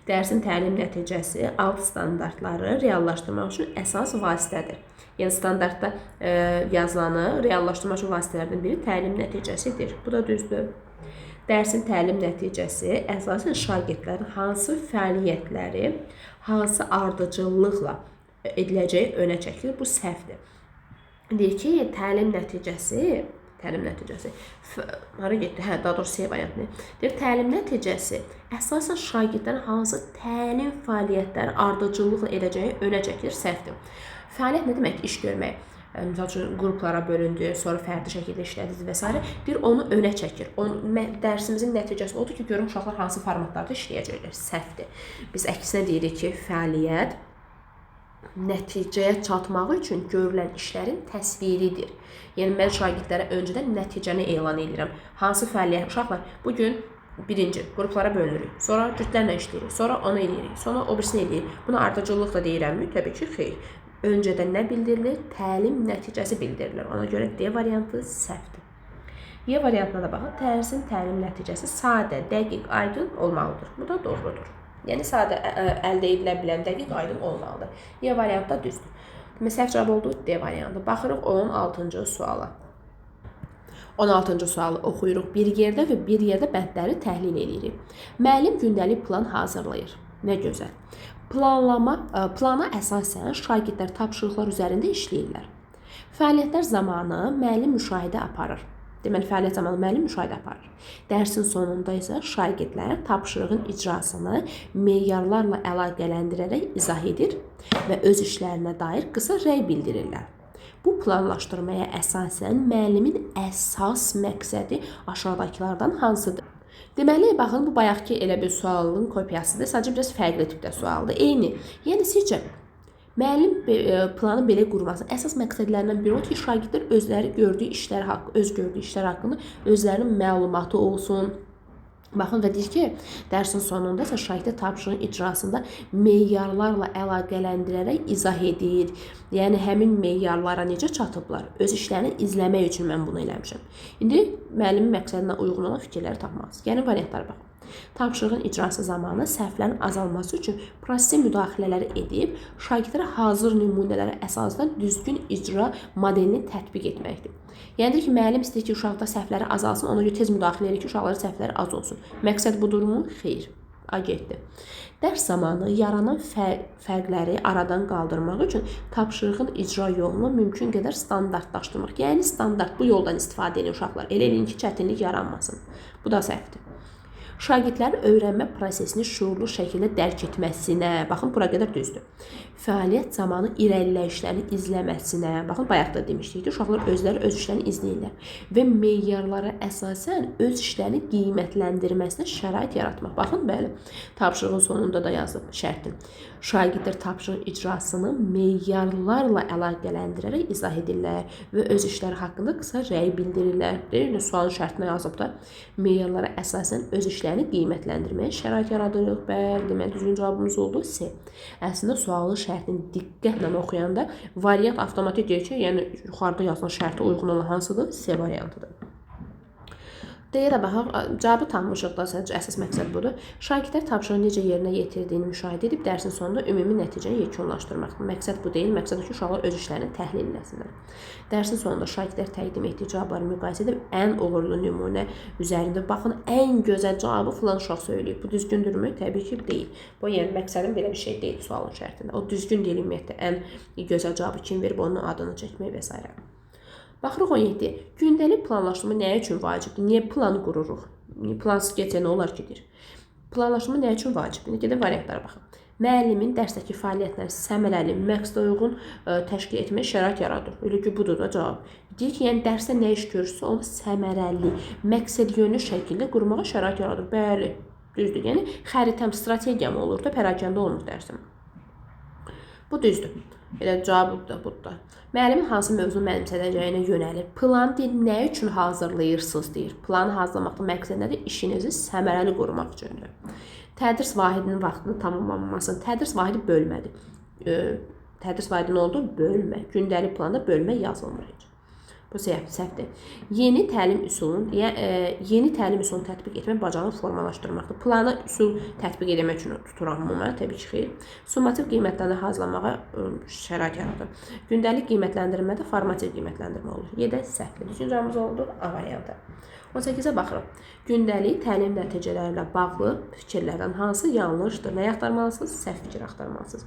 Dərsin təlim nəticəsi alt standartları reallaşdırmaq üçün əsas vasitədir. Yəni, standartda yazılanı reallaşdırmaq üçün vasitələrdən biri təlim nəticəsidir. Bu da düzdür. Dərsin təlim nəticəsi əsasən şagirdlərin hansı fəaliyyətləri, hansı ardıcıllıqla ediləcəyi önə çəkilir. Bu səhvdir. Deyir ki, təlim təlim nəticəsi. Hara getdi? Hə, daha doğrusu C variantı. Deyir, təlim nəticəsi əsasən şagirdlərin hansı təlim fəaliyyətləri ardıcıllıqla edəcəyi önə çəkilir, səhvdir. Fəaliyyət nə demək? İş görmək. Məsəl üçün, qruplara bölündü, sonra fərdi şəkildə işlədiniz və s. Bir onu önə çəkir. Dərsimizin nəticəsi odur ki, görün uşaqlar hansı formatlarda işləyəcəklər. Səhvdir. Biz əksinə deyirik ki, fəaliyyət nəticəyə çatmaq üçün görülən işlərin təsviridir. Yəni, mən şagirdlərə öncədən nəticəni elan edirəm. Hansı fəaliyyət? Uşaqlar, bugün birinci, qruplara bölünürük, sonra cütlərlə işləyirik, sonra onu eləyirik, sonra o birisini eləyirik. Buna ardıcıllıq da deyirəmmi? Təbii ki, xeyr. Öncədən nə bildirilir? Təlim nəticəsi bildirilir. Ona görə D variantı səhvdir. Y variantına da baxın. Dərsin təlim nəticəsi sadə, dəqiq, aydın olmalıdır. Bu da doğrudur. Yəni, sadə əldə edilə bilən dəqiq, aydın olmalıdır. Y variantı da düzdür. Səhv cavab oldu D variantı. Baxırıq 16-cı suala. 16-cı sualı oxuyuruq bir yerdə və bir yerdə bəndləri təhlil edirik. Müəllim gündəlik plan hazırlayır. Nə gözəl. Plana əsasən şagirdlər tapşırıqlar üzərində işləyirlər. Fəaliyyətlər zamanı müəllim müşahidə aparır. Deməli, fəaliyyət zamanı müəllim müşahidə aparır. Dərsin sonunda isə şagirdlər tapşırığın icrasını meyarlarla əlaqələndirərək izah edir və öz işlərinə dair qısa rəy bildirirlər. Bu planlaşdırmaya əsasən müəllimin əsas məqsədi aşağıdakılardan hansıdır? Deməli, baxın, bu bayaqki elə bir sualın kopyasıdır. Sadəcə biraz fərqli tipdə sualdır. Eyni. Yəni, sizcə, müəllim planı belə qurmasının əsas məqsədlərindən biri odur ki, şagirdlər özləri gördüyü işlər haqqında özlərinin məlumatı olsun. Baxın və deyir ki, dərsin sonunda isə şagirdlər tapşırığın icrasında meyarlarla əlaqələndirərək izah edir. Yəni, həmin meyarlara necə çatıblar? Öz işlərini izləmək üçün mən bunu eləmişəm. İndi müəllimin məqsədinə uyğun olan fikirləri tapmalısınız. Yəni, variantlara baxın. Tapşırığın icrası zamanı səhvlərin azalması üçün prosesə müdaxilələri edib, şagirdlərə hazır nümunələrə əsasən düzgün icra modelini tətbiq etməkdir. Yəni ki, müəllim istəyir ki, uşaqda səhvləri azalsın, ona görə tez müdaxilə edir ki, uşaqların səhvləri az olsun. Məqsəd budurmu? Xeyr. A getdi. Dərs zamanı yaranan fərqləri aradan qaldırmaq üçün tapşırığın icra yolunu mümkün qədər standartlaşdırmaq. Yəni, standart bu yoldan istifadə edin uşaqlar. Elə eləyin ki, çətinlik yaranmasın. Bu da səhvdir. Şagirdlərin öyrənmə prosesini şuurlu şəkildə dərk etməsinə, baxın, bura qədər düzdür. Fəaliyyət zamanı irəliləyişlərini izləməsinə, baxın, bayaq da demişdik ki, uşaqlar özləri öz işlərini izləyirlər və meyarlara əsasən öz işlərini qiymətləndirməsinə şərait yaratmaq. Baxın, bəli, tapşırığın sonunda da yazıb şərtin. Şagirdlər tapşırığın icrasını meyarlarla əlaqələndirərək izah edirlər və öz işləri haqqında qısa rəy bildirirlər. Deyir, sualın şərtinə yazıb da meyarlara əsasən öz işlərini qiymətləndirməyə şərait yaradırıq. Bəli, deməli, düzgün cavabımız oldu C. Əslində, sualın şərtini diqqətlə oxuyanda variant avtomatik deyir ki, yəni yuxarıda yazılan şərtə uyğun olan hansıdır? C variantıdır. D-yə də baxaq, cavabı tanımışıq da, sadəcə əsas məqsəd budur. Şagirdlər tapşırığı necə yerinə yetirdiyini müşahidə edib, dərsin sonunda ümumi nəticəni yekunlaşdırmaqdır. Məqsəd bu deyil, məqsəd ki, uşaqlar öz işlərini təhlil eləsinlər. Dərsin sonunda şagirdlər təqdim etdiyi cavabları müqayisə edib, ən uğurlu nümunə üzərində baxın, ən gözəl cavabı filan uşaq söyləyib. Bu düzgündürmü? Təbii ki, deyil. Bu, yəni məqsədin belə bir şey deyil sualın şərtində. O düzgün deyil, ümumiyyətlə, ən gözəl cavabı kim verib, onun adını çəkmək və s. Baxırıq 17. Gündəlik planlaşdırma nə üçün vacibdir? Niyə plan qururuq? Plansız getsə nə olar ki, deyir. Planlaşdırma nə üçün vacibdir? Gedək variantlara baxın. Müəllimin dərsdəki fəaliyyətləri səmərəli, məqsədə uyğun təşkil etməyə şərait yaradır. Elə ki, budur da cavab. Deyir ki, yəni dərsdə nə iş görürsə, onu səmərəli, məqsəd yönlü şəkildə qurmağa şərait yaradır. Bəli, düzdür. Yəni, xəritəm, strategiyam olur da, pərakəndə olmur dərsim. Bu düzdür. Elə cavabı da budur. Müəllimin hansı mövzu mənimsədəcəyinə yönəlir. Plan deyir, nə üçün hazırlayırsınız deyir. Planı hazırlamaqda məqsəd nədir? İşinizi səmərəli qorumaq üçündür. Tədris vahidinin vaxtının tamamlanması. Tədris vahidi bölmədir. Tədris vahidi nə oldu? Bölmə. Gündəlik planda bölmə yazılmır heç. Bu səhvdir. Yeni təlim üsulunu tətbiq etmək bacarığı formalaşdırmaqdır. Planı üsul tətbiq etmək üçün tuturam mən, təbii ki, xeyr. Summativ qiymətləri hazırlamağa şərait yaradır. Gündəlik qiymətləndirmədə formativ qiymətləndirmə olur. Y-də səhvdir. Düzgün cavabımız oldu A variantı. 18-ə baxırıq. Gündəlik təlim nəticələri ilə bağlı fikirlərdən hansı yanlışdır? Nə axtarmalısınız? Səhv fikir axtarmalısınız.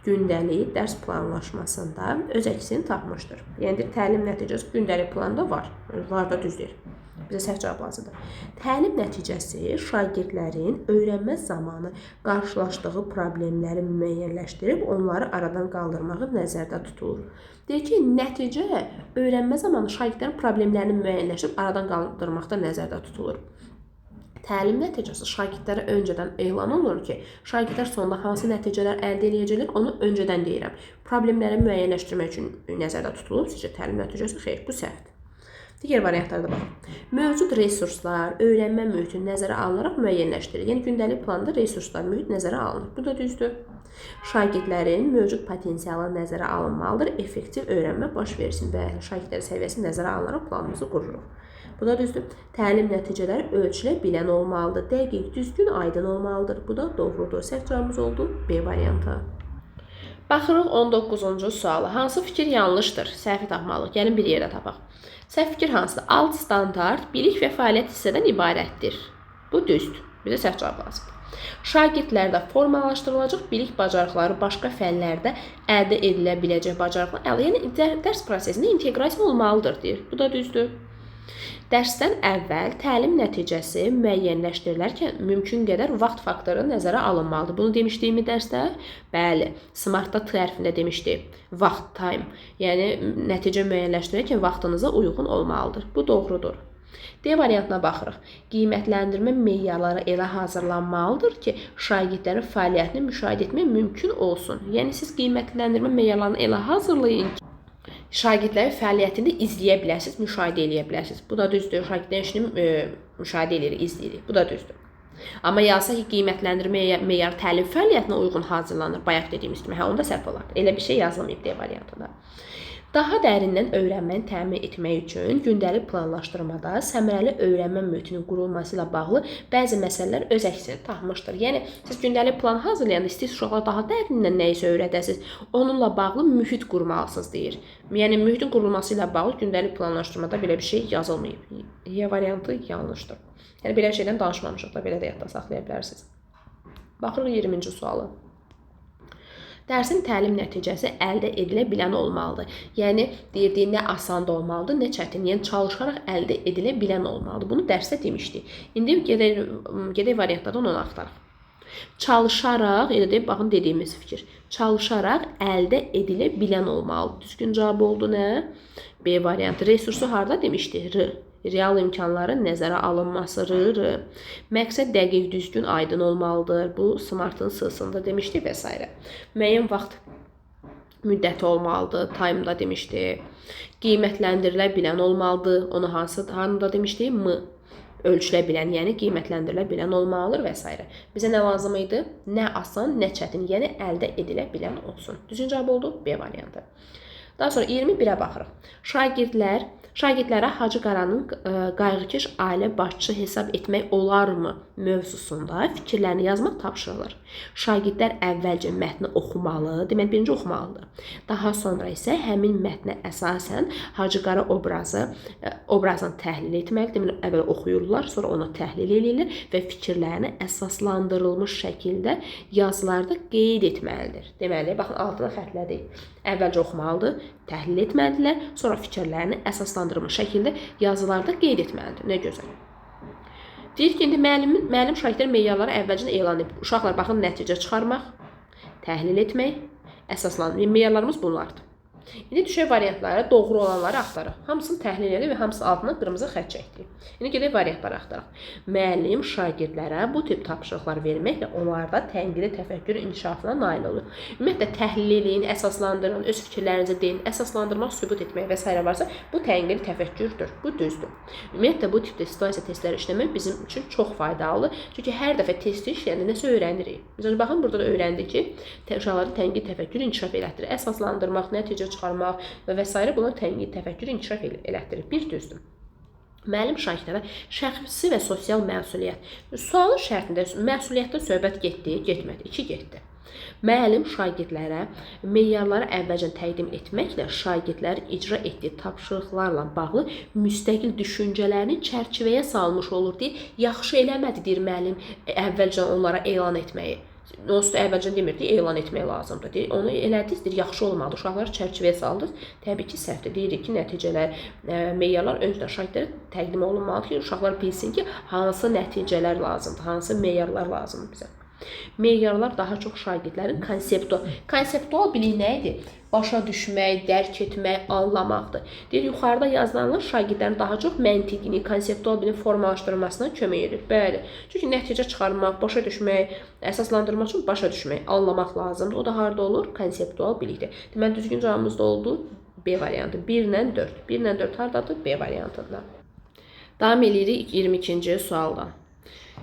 Gündəlik dərs planlaşmasında öz əksini tapmışdır. Yəni, təlim nəticəsi gündəlik planda var. Var da düz deyir. Bizə səhv cavab lazımdır. Təlim nəticəsi şagirdlərin öyrənmə zamanı qarşılaşdığı problemləri müəyyənləşdirib onları aradan qaldırmağı nəzərdə tutulur. Deyir ki, nəticə öyrənmə zamanı şagirdlərin problemlərini müəyyənləşdirib aradan qaldırmaqda nəzərdə tutulur. Təlim nəticəsi şagirdlərə öncədən elan olunur ki, şagirdlər sonunda hansı nəticələr əldə edəcəklər, onu öncədən deyirəm. Problemləri müəyyənləşdirmək üçün nəzərdə tutulub. Sizcə təlim nəticəsi xeyr, bu səhvdir. Digər variantlarda baxın. Mövcud resurslar, öyrənmə mühiti nəzərə alınaraq müəyyənləşdirilir. Yəni gündəlik planda resurslar, mühit nəzərə alınır. Bu da düzdür. Şagirdlərin mövcud potensialı nəzərə alınmalıdır, effektiv öyrənmə baş versin. Bəli, şagirdlərin səviyyəsi nəzərə alınaraq planımızı qururuq. Bu da düzdür. Təlim nəticələri ölçülə bilən olmalıdır, dəqiq, düzgün, aydın olmalıdır. Bu da doğrudur. Səhv cavabımız oldu B variantı. Baxırıq 19-cu suala. Hansı fikir yanlışdır? Səhvi tapmalıyıq. Gəlin bir yerdə tapaq. Səhv fikir hansıdır? Alt standart bilik və fəaliyyət hissədən ibarətdir. Bu düzdür. Bizə səhv cavab lazımdır. Şagirdlərdə formalaşdırılacaq bilik bacarıqları başqa fənlərdə əldə edilə biləcək bacarıqlar, yəni dərs prosesində inteqrasiya olmalıdır deyir. Bu da düzdür. Dərsdən əvvəl təlim nəticəsi müəyyənləşdirilərkən mümkün qədər vaxt faktoru nəzərə alınmalıdır. Bunu demişdiyimi dərsdə? Bəli, Smartda T hərfində demişdik. Vaxt, time. Yəni nəticə müəyyənləşdirirkən vaxtınıza uyğun olmalıdır. Bu doğrudur. D variantına baxırıq. Qiymətləndirmə meyarları elə hazırlanmalıdır ki, şagirdlərin fəaliyyətini müşahidə etmək mümkün olsun. Yəni siz qiymətləndirmə meyarlarını elə hazırlayın ki, şagirdlərin fəaliyyətini izləyə biləsiniz, müşahidə edə biləsiniz. Bu da düzdür. Şagirdlərin işini müşahidə edirik, izləyirik. Bu da düzdür. Amma yazsa ki, qiymətləndirmə meyarı təlim fəaliyyətinə uyğun hazırlanır. Bayaq dediyimiz kimi, onda səhv olar. Elə bir şey yazılmayıb D variantında. Daha dərindən öyrənməni təmin etmək üçün gündəlik planlaşdırmada səmərəli öyrənmə mühitinin qurulması ilə bağlı bəzi məsələlər öz əksini tapmışdır. Yəni, siz gündəlik plan hazırlayanda istəyirsiniz uşaqlar daha dərindən nəyisə öyrədəsiniz, onunla bağlı mühit qurmalısınız deyir. Yəni, mühitin qurulması ilə bağlı gündəlik planlaşdırmada belə bir şey yazılmayıb. Y variantı yanlışdır. Yəni, belə şeydən danışmamışıq da, belə də yadda saxlaya bilərsiniz. Baxırıq 20-ci sualı. Dərsin təlim nəticəsi əldə edilə bilən olmalıdır. Yəni, deyirdiyi nə asan da olmalıdır, nə çətin. Yəni, çalışaraq əldə edilə bilən olmalıdır. Bunu dərsdə demişdik. İndi gedək variantlardan onu axtaraq. Çalışaraq, elə deyib, baxın dediyimiz fikir. Çalışaraq əldə edilə bilən olmalıdır. Düzgün cavab oldu nə? B variantı. Resursu harada demişdik? R. Real imkanların nəzərə alınması, R. Məqsəd dəqiq, düzgün, aydın olmalıdır. Bu, Smartın sırasında demişdik və s. Müəyyən vaxt müddəti olmalıdır, time-da demişdik. Qiymətləndirilə bilən olmalıdır. Onu hanıda demişdik? M. Ölçülə bilən, yəni qiymətləndirilə bilən olmalıdır və s. Bizə nə lazım idi? Nə asan, nə çətin, yəni əldə edilə bilən olsun. Düzgün cavab oldu B variantı. Daha sonra 21-ə baxırıq. Şagirdlərə Hacı Qaranın qayğıkeş ailə başçısı hesab etmək olarmı mövzusunda fikirlərini yazmaq tapşırılır. Şagirdlər əvvəlcə mətni oxumalı, demək birinci oxumalıdır. Daha sonra isə həmin mətnə əsasən Hacı Qara obrazını təhlil etməlidir. Demək, əvvəl oxuyurlar, sonra onu təhlil edirlər və fikirlərini əsaslandırılmış şəkildə yazılarda qeyd etməlidir. Deməli, baxın, altına xətlədik. Əvvəlcə oxumalıdır, təhlil etməlidirlər, sonra fikirlərini əsaslandırılmış şəkildə yazılarda qeyd etməlidir. Nə gözəl. Deyir ki, indi müəllim şagirdlər meyarları əvvəlcə elan edib. Uşaqlar, baxın, nəticə çıxarmaq, təhlil etmək, əsaslandırmaq. Meyarlarımız bunlardır. İndi düşək variantlara, doğru olanları axtarıq. Hamısını təhlil edib və hamısının altına qırmızı xətt çəkdik. İndi gedək variantları axtarıq. Müəllim şagirdlərə bu tip tapşırıqlar verməklə onlarda tənqidi təfəkkür inkişafına nail olur. Ümumiyyətlə, təhlil edin, əsaslandırın, öz fikirlərinizi deyin, əsaslandırmaq, sübut etmək və s. varsa, bu tənqidi təfəkkürdür. Bu düzdür. Ümumiyyətlə, bu tipdə situasiya testləri işləmək bizim üçün çox faydalıdır. Çünki hər dəfə testi işləyəndə nəsə öyrənirik. Məsələn, baxın, burada da öyrəndik ki, uşaqları tənqidi təfəkkür inkişaf elətdirir. Əsaslandırmaq, nəticə çıxarmaq və s. buna tənqid təfəkkür inkişaf elətdirir. Bir düzdür. Müəllim şagirdlərə şəxsi və sosial məsuliyyət. Sualın şərtində məsuliyyətdən söhbət getdi, getmədi, 2 getdi. Müəllim şagirdlərə meyarları əvvəlcə təqdim etməklə şagirdlərin icra etdiyi tapşırıqlarla bağlı müstəqil düşüncələrini çərçivəyə salmış olur deyir. Yaxşı eləmədi deyir müəllim əvvəlcə onlara elan etməyi. onsuz da əvvəlcən demirdik, elan etmək lazımdır. Deyir, onu elədiniz, deyir, yaxşı olmalıdır. Uşaqları çərçivəyə saldınız. Təbii ki, səhvdir. Deyirik ki, nəticələr, meyarlar öncədən şagirdlərə təqdim olunmalıdır ki, uşaqlar bilsin ki, hansı nəticələr lazımdır, hansı meyarlar lazımdır bizə. Meyarlar daha çox şagirdlərin konseptual bilik nə idi? Başa düşmək, dərk etmək, anlamaqdır. Deyir, yuxarıda yazılanlar şagirdlərin daha çox məntiqini, konseptual bilin formalaşdırmasına kömək edir. Bəli. Çünki nəticə çıxarmaq, başa düşmək, əsaslandırmaq üçün başa düşmək, anlamaq lazımdır. O da harda olur? Konseptual bilikdir. Deməli, düzgün cavabımız da oldu B variantı. 1 ilə 4. 1 ilə 4 hardadır? B variantında. Davam edirik 22-ci sualdan.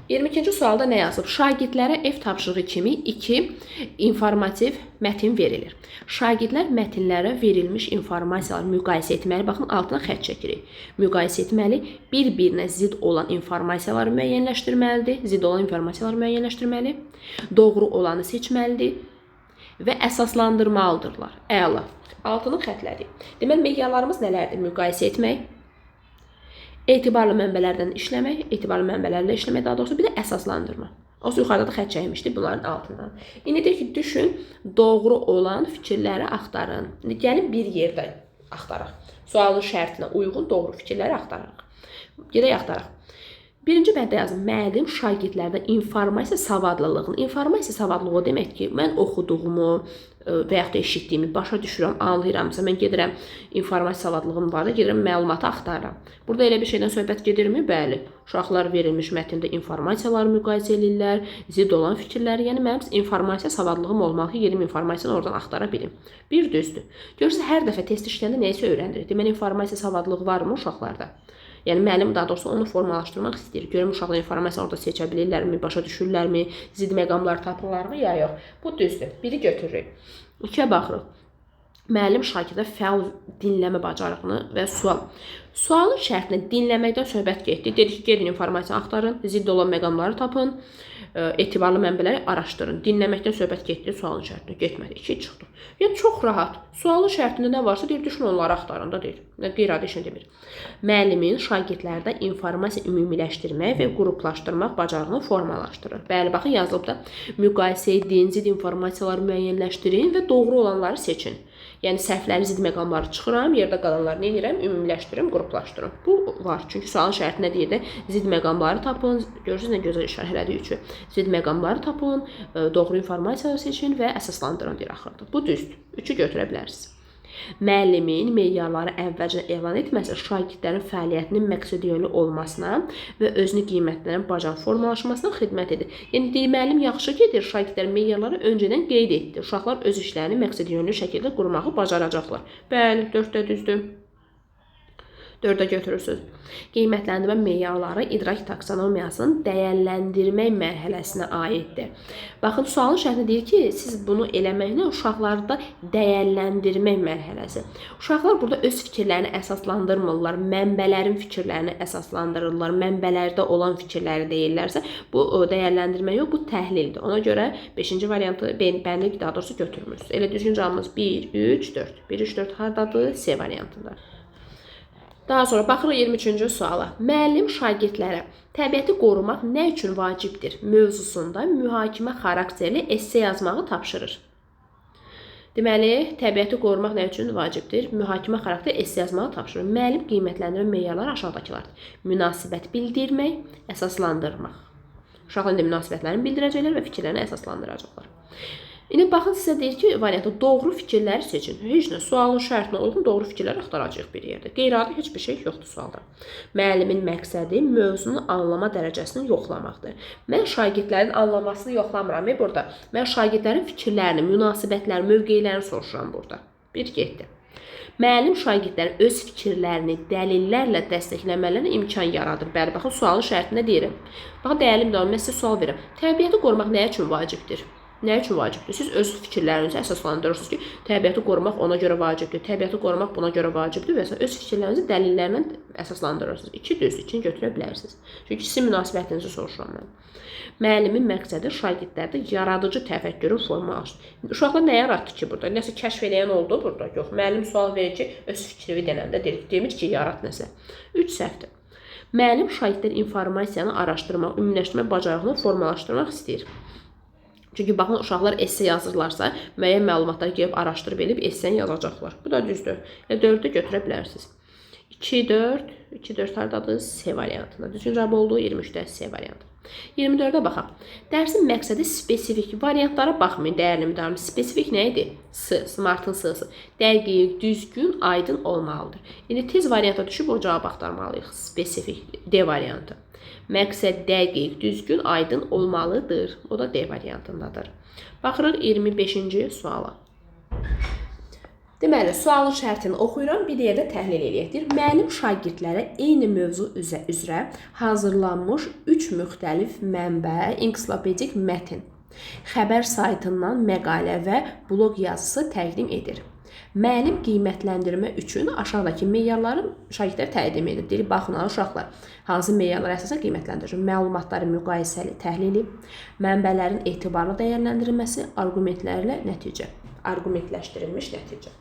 22-ci sualda nə yazıb? Şagirdlərə ev tapşırığı kimi 2 informativ mətin verilir. Şagirdlər mətinlərə verilmiş informasiyaları müqayisə etməli. Baxın, altına xətt çəkirik. Müqayisə etməli, bir-birinə zid olan informasiyaları müəyyənləşdirməlidir. Zid olan informasiyaları müəyyənləşdirməli. Doğru olanı seçməlidir və əsaslandırmalıdırlar. Əla. Altını xətlədik. Deməli, meyarlarımız nələrdir? Müqayisə etmək, etibarlı mənbələrdən işləmək, etibarlı mənbələrlə işləmək daha doğrusu, bir də əsaslandırma. Olsa yuxarıda da xətt çəkmişdik bunların altından. İndi deyək ki, düşün, doğru olan fikirləri axtarın. İndi gəlin bir yerdə axtaraq. Sualın şərtinə uyğun doğru fikirləri axtaraq. Gedək axtaraq. Birinci bəndə yazın, müəllim şagirdlərdə informasiya savadlılığını. İnformasiya savadlılığı demək ki, mən oxuduğumu və yaxud da eşitdiyimi başa düşürəm, anlayıramsa, mən gedirəm, informasiya savadlılığım var da, gedirəm, məlumatı axtarıram. Burada elə bir şeydən söhbət gedirmi? Bəli. Uşaqlar verilmiş mətndə informasiyaları müqayisə edirlər, zid olan fikirləri, yəni mənim informasiya savadlılığım olmalı ki, gedim informasiyanı oradan axtara bilim. Bir düzdür. Görürsünüz, hər dəfə test işləyəndə nəyisə öyrənirik. Deməli, informasiya savadlılığı varmı uşaqlarda? Yəni, müəllim daha doğrusu onu formalaşdırmaq istəyir. Görüm, uşaqlar informasiyanı orada seçə bilirlərmi, başa düşürlərmi, zid məqamlar tapırlarmı, ya yox. Bu düzdür. Biri götürürük. 2-yə baxırıq. Müəllim şagirdə fəal dinləmə bacarığını və sual. Sualın şərtinə dinləməkdən söhbət getdi. Dedik ki, gedin informasiyanı axtarın, zidd olan məqamları tapın, etibarlı mənbələri araşdırın. Dinləməkdən söhbət getdi, sualın şərtinə getmədi. 2 çıxdı. Yəni, çox rahat. Sualın şərtində nə varsa, deyir, düşün onları axtarın da, deyir. Qeyri-adi işini demir. Müəllimin şagirdlərdə informasiya ümumiləşdirmək və qruplaşdırmaq bacarığını formalaşdırır. Bəli, baxın, yazılıb da müqayisə edin, zid informasiyaları müəyyənləşdirin və doğru olanları seçin. Yəni, səhvləri, zid məqamları çıxıram, yerdə qalanları nə edirəm? Ümumiləşdirim, qruplaşdırım. Bu var. Çünki sualın şərti nə deyir də? Zid məqamları tapın. Görürsünüz, nə gözəl işarə elədik üçü. Zid məqamları tapın, doğru informasiyaları seçin və əsaslandırın deyir axırda. Bu düzdür. Üçü götürə bilərsiniz. Müəllimin meyarları əvvəlcə elan etməsə, şagirdlərin fəaliyyətinin məqsədyönlü olmasına və özünü qiymətlənən bacarıq formalaşmasına xidmət edir. Yəni, müəllim yaxşı gedir, şagirdlərin meyarları öncədən qeyd etdi. Uşaqlar öz işlərini məqsədyönlü şəkildə qurmağı bacaracaqlar. Bəli, 4-də düzdür. 4-ə götürürsünüz. Qiymətləndirmə meyarları idrak taksonomiyasının dəyərləndirmək mərhələsinə aiddir. Baxın, sualın şərtində deyir ki, siz bunu eləməklə uşaqlarda dəyərləndirmək mərhələsi. Uşaqlar burada öz fikirlərini əsaslandırmırlar, mənbələrin fikirlərini əsaslandırırlar, mənbələrdə olan fikirləri deyirlərsə, bu dəyərləndirmə yox, bu təhlildir. Ona görə 5-ci variantı bənlik daha doğrusu götürmürsünüz. Elə düzgün cavabımız 1, 3, 4. 1, 3, 4 hardadır? C variantında. Daha sonra baxırıq 23-cü suala. Müəllim şagirdlərə təbiəti qorumaq nə üçün vacibdir mövzusunda mühakimə xarakterli esse yazmağı tapşırır. Deməli, təbiəti qorumaq nə üçün vacibdir? Mühakimə xarakterli esse yazmağı tapşırır. Müəllim qiymətləndirmə meyarları aşağıdakılardır. Münasibət bildirmək, əsaslandırmaq. Uşaqlar indi münasibətlərini bildirəcəklər və fikirlərini əsaslandıracaqlar. İndi baxın, sizə deyir ki, variantda doğru fikirləri seçin. Heç nə, sualın şərtinə uyğun doğru fikirləri axtaracaq bir yerdə. Qeyri-adi heç bir şey yoxdur sualda. Müəllimin məqsədi mövzunun anlama dərəcəsini yoxlamaqdır. Mən şagirdlərin anlamasını yoxlamıram burada. Mən şagirdlərin fikirlərini, münasibətlərini, mövqeylərini soruşuram burada. Bir getdi. Müəllim şagirdlərin öz fikirlərini dəlillərlə dəstəkləmələrinə imkan yaradır. Bəli, baxın, sualın şərtində deyirəm. Baxın, dəlilim də mən sizə sual verirəm. Təbiəti qorumaq nə üçün vacibdir? Nə üçün vacibdir? Siz öz fikirlərinizi əsaslandırırsınız ki, təbiəti qorumaq ona görə vacibdir, təbiəti qorumaq buna görə vacibdir və öz fikirlərinizi dəlillərlə əsaslandırırsınız. 2 düzdür, 2-ni götürə bilərsiniz. Çünki sizin münasibətinizi soruşuram mən. Müəllimin məqsədi şagirdlərdə yaradıcı təfəkkürün formalaşdır. Uşaqlar nə yaratdı ki burada? Nəsə kəşf eləyən oldu burada? Yox, müəllim sual verir ki, öz fikrini denəndə demir ki, yarat nəsə. 3 səhvdir. Müəllim şagirdlər informasiyanı araşdırmaq, ümumiləşdirmə bacarığını formalaşdırmaq istəyir. Çünki baxın, uşaqlar esse yazırlarsa, müəyyən məlumatları gəlib araşdırıb elib essəni yazacaqlar. Bu da düzdür. 4-ü götürə bilərsiniz. 2, 4, 2, 4 haradadır? C variantında. Düzgün cavab oldu, 23-də C variantı. 24-ə baxaq. Dərsin məqsədi spesifik. Variantlara baxmayın, dəyərli müdavim. Spesifik nə idi? S, Smart'ın S-sı. Dəqiq, düzgün, aydın olmalıdır. İndi tez varianta düşüb o cavab axtarmalıyıq. Spesifik, D variantı. Məqsəd dəqiq, düzgün, aydın olmalıdır. O da D variantındadır. Baxırıq 25-ci suala. Deməli, sualın şərtini oxuyuram, bir yerdə təhlil eləyək. Müəllim şagirdlərə eyni mövzu üzrə hazırlanmış 3 müxtəlif mənbə, ensiklopedik mətn, xəbər saytından məqalə və bloq yazısı təqdim edir. Müəllim qiymətləndirmə üçün aşağıdakı meyarları şagirdlərə təqdim edir. Deyir, baxın, uşaqlar, hansı meyarlar əsasən qiymətləndirir? Məlumatların müqayisəli təhlili, mənbələrin etibarlı dəyərləndirilməsi, arqumentlərlə nəticə, arqumentləşdirilmiş nəticə.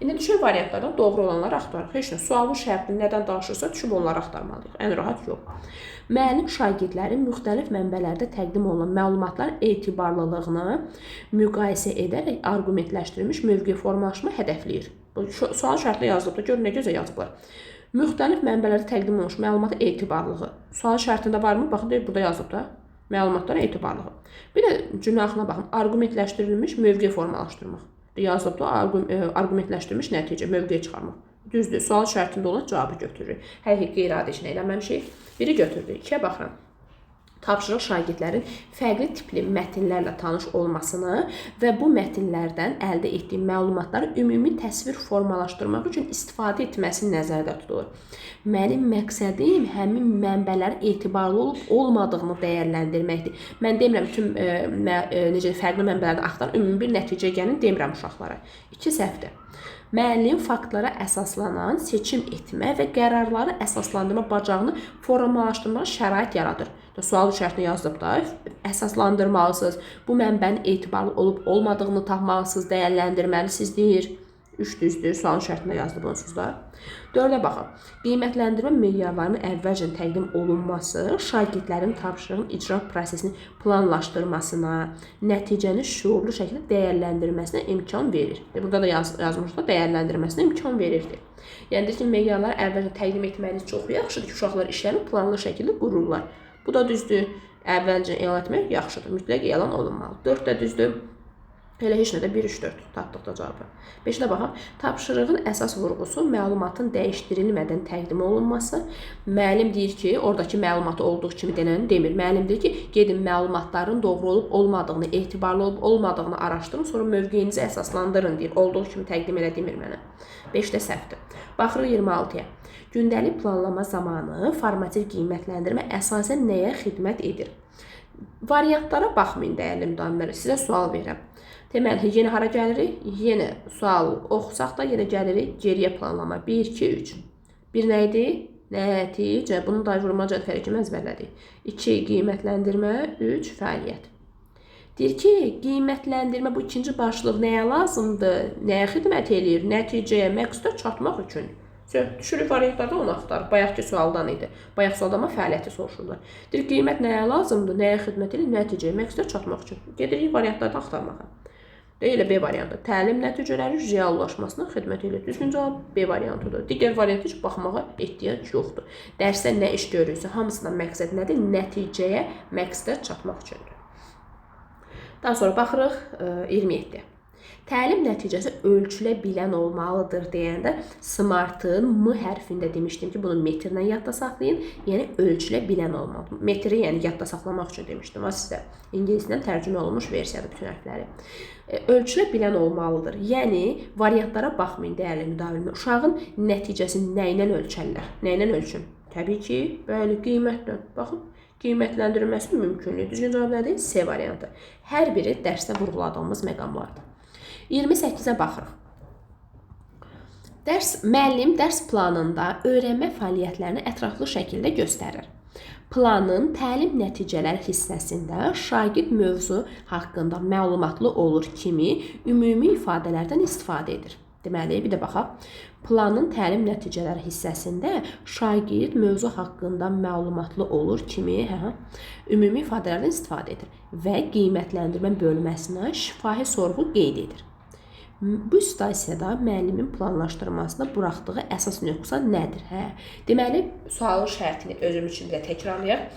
İndi düşün variantlardan doğru olanları axtarırıq. Heç nə, sualın şərtini nədən danışırsa düşüb onları axtarmalıyıq. Ən rahat yox. Müəllim şagirdlərin müxtəlif mənbələrdə təqdim olunan məlumatların etibarlılığını müqayisə edərək arqumentləşdirilmiş mövqe formalaşma hədəfləyir. Sualın şərtində yazılıbdır. Görün nə gözəl yazıblar. Müxtəlif mənbələrdə təqdim olunmuş məlumatın etibarlılığı. Sualın şərtində varmı? Baxın, deyir, burada yazılıbdır. Məlumatların etibarlığı. Bir də cümlə baxın. Arqumentləşdirilmiş mövqe formalaşdırmaq. Yazılıbdır, arqumentləşdirilmiş nəticə, mövqe çıxarmaq. Düzdür, sual şərtində olan cavabı götürürük. Həqiqi qeyri-adi işini eləməmişik. Biri götürdük. 2-yə baxıram. Tapşırıq şagirdlərin fərqli tipli mətnlərlə tanış olmasını və bu mətnlərdən əldə etdiyi məlumatları ümumi təsvir formalaşdırmaq üçün istifadə etməsi nəzərdə tutulur. Mənim məqsədim həmin mənbələrin etibarlı olub-olmadığını dəyərləndirməkdir. Mən demirəm bütün fərqli mənbələrdən axtarın, ümumi bir nəticə gəlin demirəm uşaqlara. 2 səhvdir. Müəllim faktlara əsaslanan seçim etmə və qərarları əsaslandırma bacarığını formalaşdırmağa şərait yaradır. Sual şərtini yazıb da, əsaslandırmalısınız, bu mənbənin etibarlı olub-olmadığını tapmalısınız, dəyərləndirməlisiniz deyir. 3 düzdür, sualın şərtində yazılıb onsuz da. 4-ə baxın. Qiymətləndirmə meyarlarının əvvəlcə təqdim olunması şagirdlərin tapşırığın icra prosesini planlaşdırmasına, nəticəni şuurlu şəkildə dəyərləndirməsinə imkan verir. Burada da yazmışlar, dəyərləndirməsinə imkan verirdi. Yəni ki, meyarları əvvəlcə təqdim etməyiniz çox yaxşıdır ki, uşaqlar işlərini planlı şəkildə qururlar. Bu da düzdür, əvvəlcə elan etmək yaxşıdır, mütləq elan olunmalı. 4 də düzdür. Elə heç nədə 1, 3, 4 tapdıq da cavabı. 5-də baxaq. Tapşırığın əsas vurğusu məlumatın dəyişdirilmədən təqdim olunması. Müəllim deyir ki, oradakı məlumatı olduğu kimi denəni demir. Müəllim deyir ki, gedin məlumatların doğru olub-olmadığını, etibarlı olub-olmadığını araşdırın, sonra mövqeyinizi əsaslandırın deyir. Olduğu kimi təqdim elə demir mənə. 5-də səhvdir. Baxırıq 26-ya. Gündəlik planlama zamanı formativ qiymətləndirmə əsasən nəyə xidmət edir? Variantlara baxmayın, dəyərli müdavimlər. Sizə sual verirəm. Deməli, yenə hara gəlirik? Yenə sual oxusaq da yenə gəlirik geriyə planlama. 1, 2, 3. 1 nə idi? Nəticə. Bunun da vurma cədvəli kimi əzbərlədik. 2, qiymətləndirmə. 3, fəaliyyət. Deyir ki, qiymətləndirmə bu ikinci başlıq nəyə lazımdır? Nəyə xidmət eləyir? Nəticəyə, məqsədə çatmaq üçün. Düşürük variantlarda onu axtarır. Bayaqki sualdan idi. Bayaq sualda amma fəaliyyəti soruşurlar. Deyir, qiymət nəyə lazımdır? Nəyə xidmət eləyir? Nəticəyə, məqsədə çatmaq üçün. Gedirik variantlarda axtarmağa. Deyil, B variantı. Təlim nəticələri reallaşmasına xidmət edir. Düzgün cavab B variantıdır. Digər variantı heç baxmağa ehtiyac yoxdur. Dərsdə nə iş görürsə, hamısından məqsəd nədir? Nəticəyə, məqsədə çatmaq üçündür. Daha sonra baxırıq 27. Təlim nəticəsi ölçülə bilən olmalıdır deyəndə Smart'ın M hərfində demişdim ki, bunu metrlə yadda saxlayın. Yəni, ölçülə bilən olmalıdır. Metri yəni yadda saxlamaq üçün demişdim. O sizə ingilisdən tərcümə olunmuş versiyadır bütün hərfləri. Ölçülə bilən olmalıdır. Yəni, variantlara baxmayın, dəyərli müdavimlər. Uşağın nəticəsini nə ilə ölçərlər? Nə ilə ölçün? Təbii ki, bəli, qiymətlə. Baxın, qiymətləndirilməsi mümkünlüyü. Düzgün cavab nədir? C variantı. Hər biri dərsdə vurğuladığımız məqamlardır. 28-ə baxırıq. Müəllim dərs planında öyrənmə fəaliyyətlərini ətraflı şəkildə göstərir. Planın təlim nəticələri hissəsində şagird mövzu haqqında məlumatlı olur kimi ümumi ifadələrdən istifadə edir. Deməli, bir də baxaq. Planın təlim nəticələri hissəsində şagird mövzu haqqında məlumatlı olur kimi, ümumi ifadələrdən istifadə edir və qiymətləndirmə bölməsinə şifahi sorğu qeyd edir. Bu situasiyada müəllimin planlaşdırmasında buraxdığı əsas nöqsan nədir? Deməli, sualın şərtini özüm üçün də təkrarlayaq.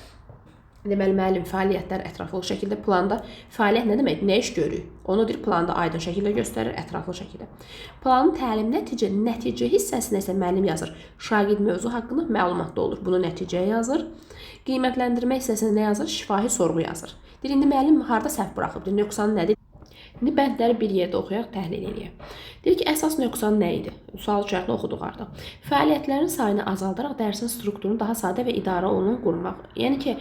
Deməli, müəllim fəaliyyətlər ətraflı şəkildə planda, fəaliyyət nə demək? Nə iş görür? Onu bir planda aydın şəkildə göstərir, ətraflı şəkildə. Planın təlim nəticə hissəsində isə müəllim yazır. Şagird mövzu haqqında məlumatlı olur. Bunu nəticəyə yazır. Qiymətləndirmə hissəsində nə yazır? Şifahi sorğu yazır. Deyir, indi müəllim harda səhv buraxıb? Nöqsan nədir? İndi bəndləri bir yerdə oxuyaq, təhlil edək. Deyir ki, əsas nöqsan nə idi? Sual şərtini oxuduq artıq. Fəaliyyətlərin sayını azaldaraq dərsin strukturunu daha sadə və idarə olunan qurmaq. Yəni ki,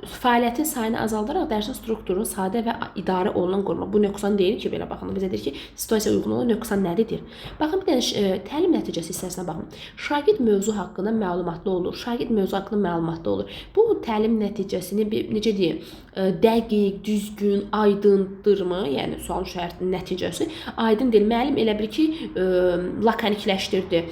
fəaliyyətin sayını azaldaraq dərsin strukturunu sadə və idarə olunan qurmaq. Bu nöqsan deyil ki, belə baxın. Bizə deyir ki, situasiyaya uyğun olan nöqsan nədir? Baxın, bir dənə təlim nəticəsi hissəsinə baxın. Şagird mövzu haqqında məlumatlı olur. Şagird mövzu haqqında məlumatlı olur. Bu təlim nəticəsini necə deyim, dəqiq, düzgün, aydındırmı? Yəni sual şərtinin nəticəsi aydın deyil. Müəllim elə bil ki, lakonikləşdirdi.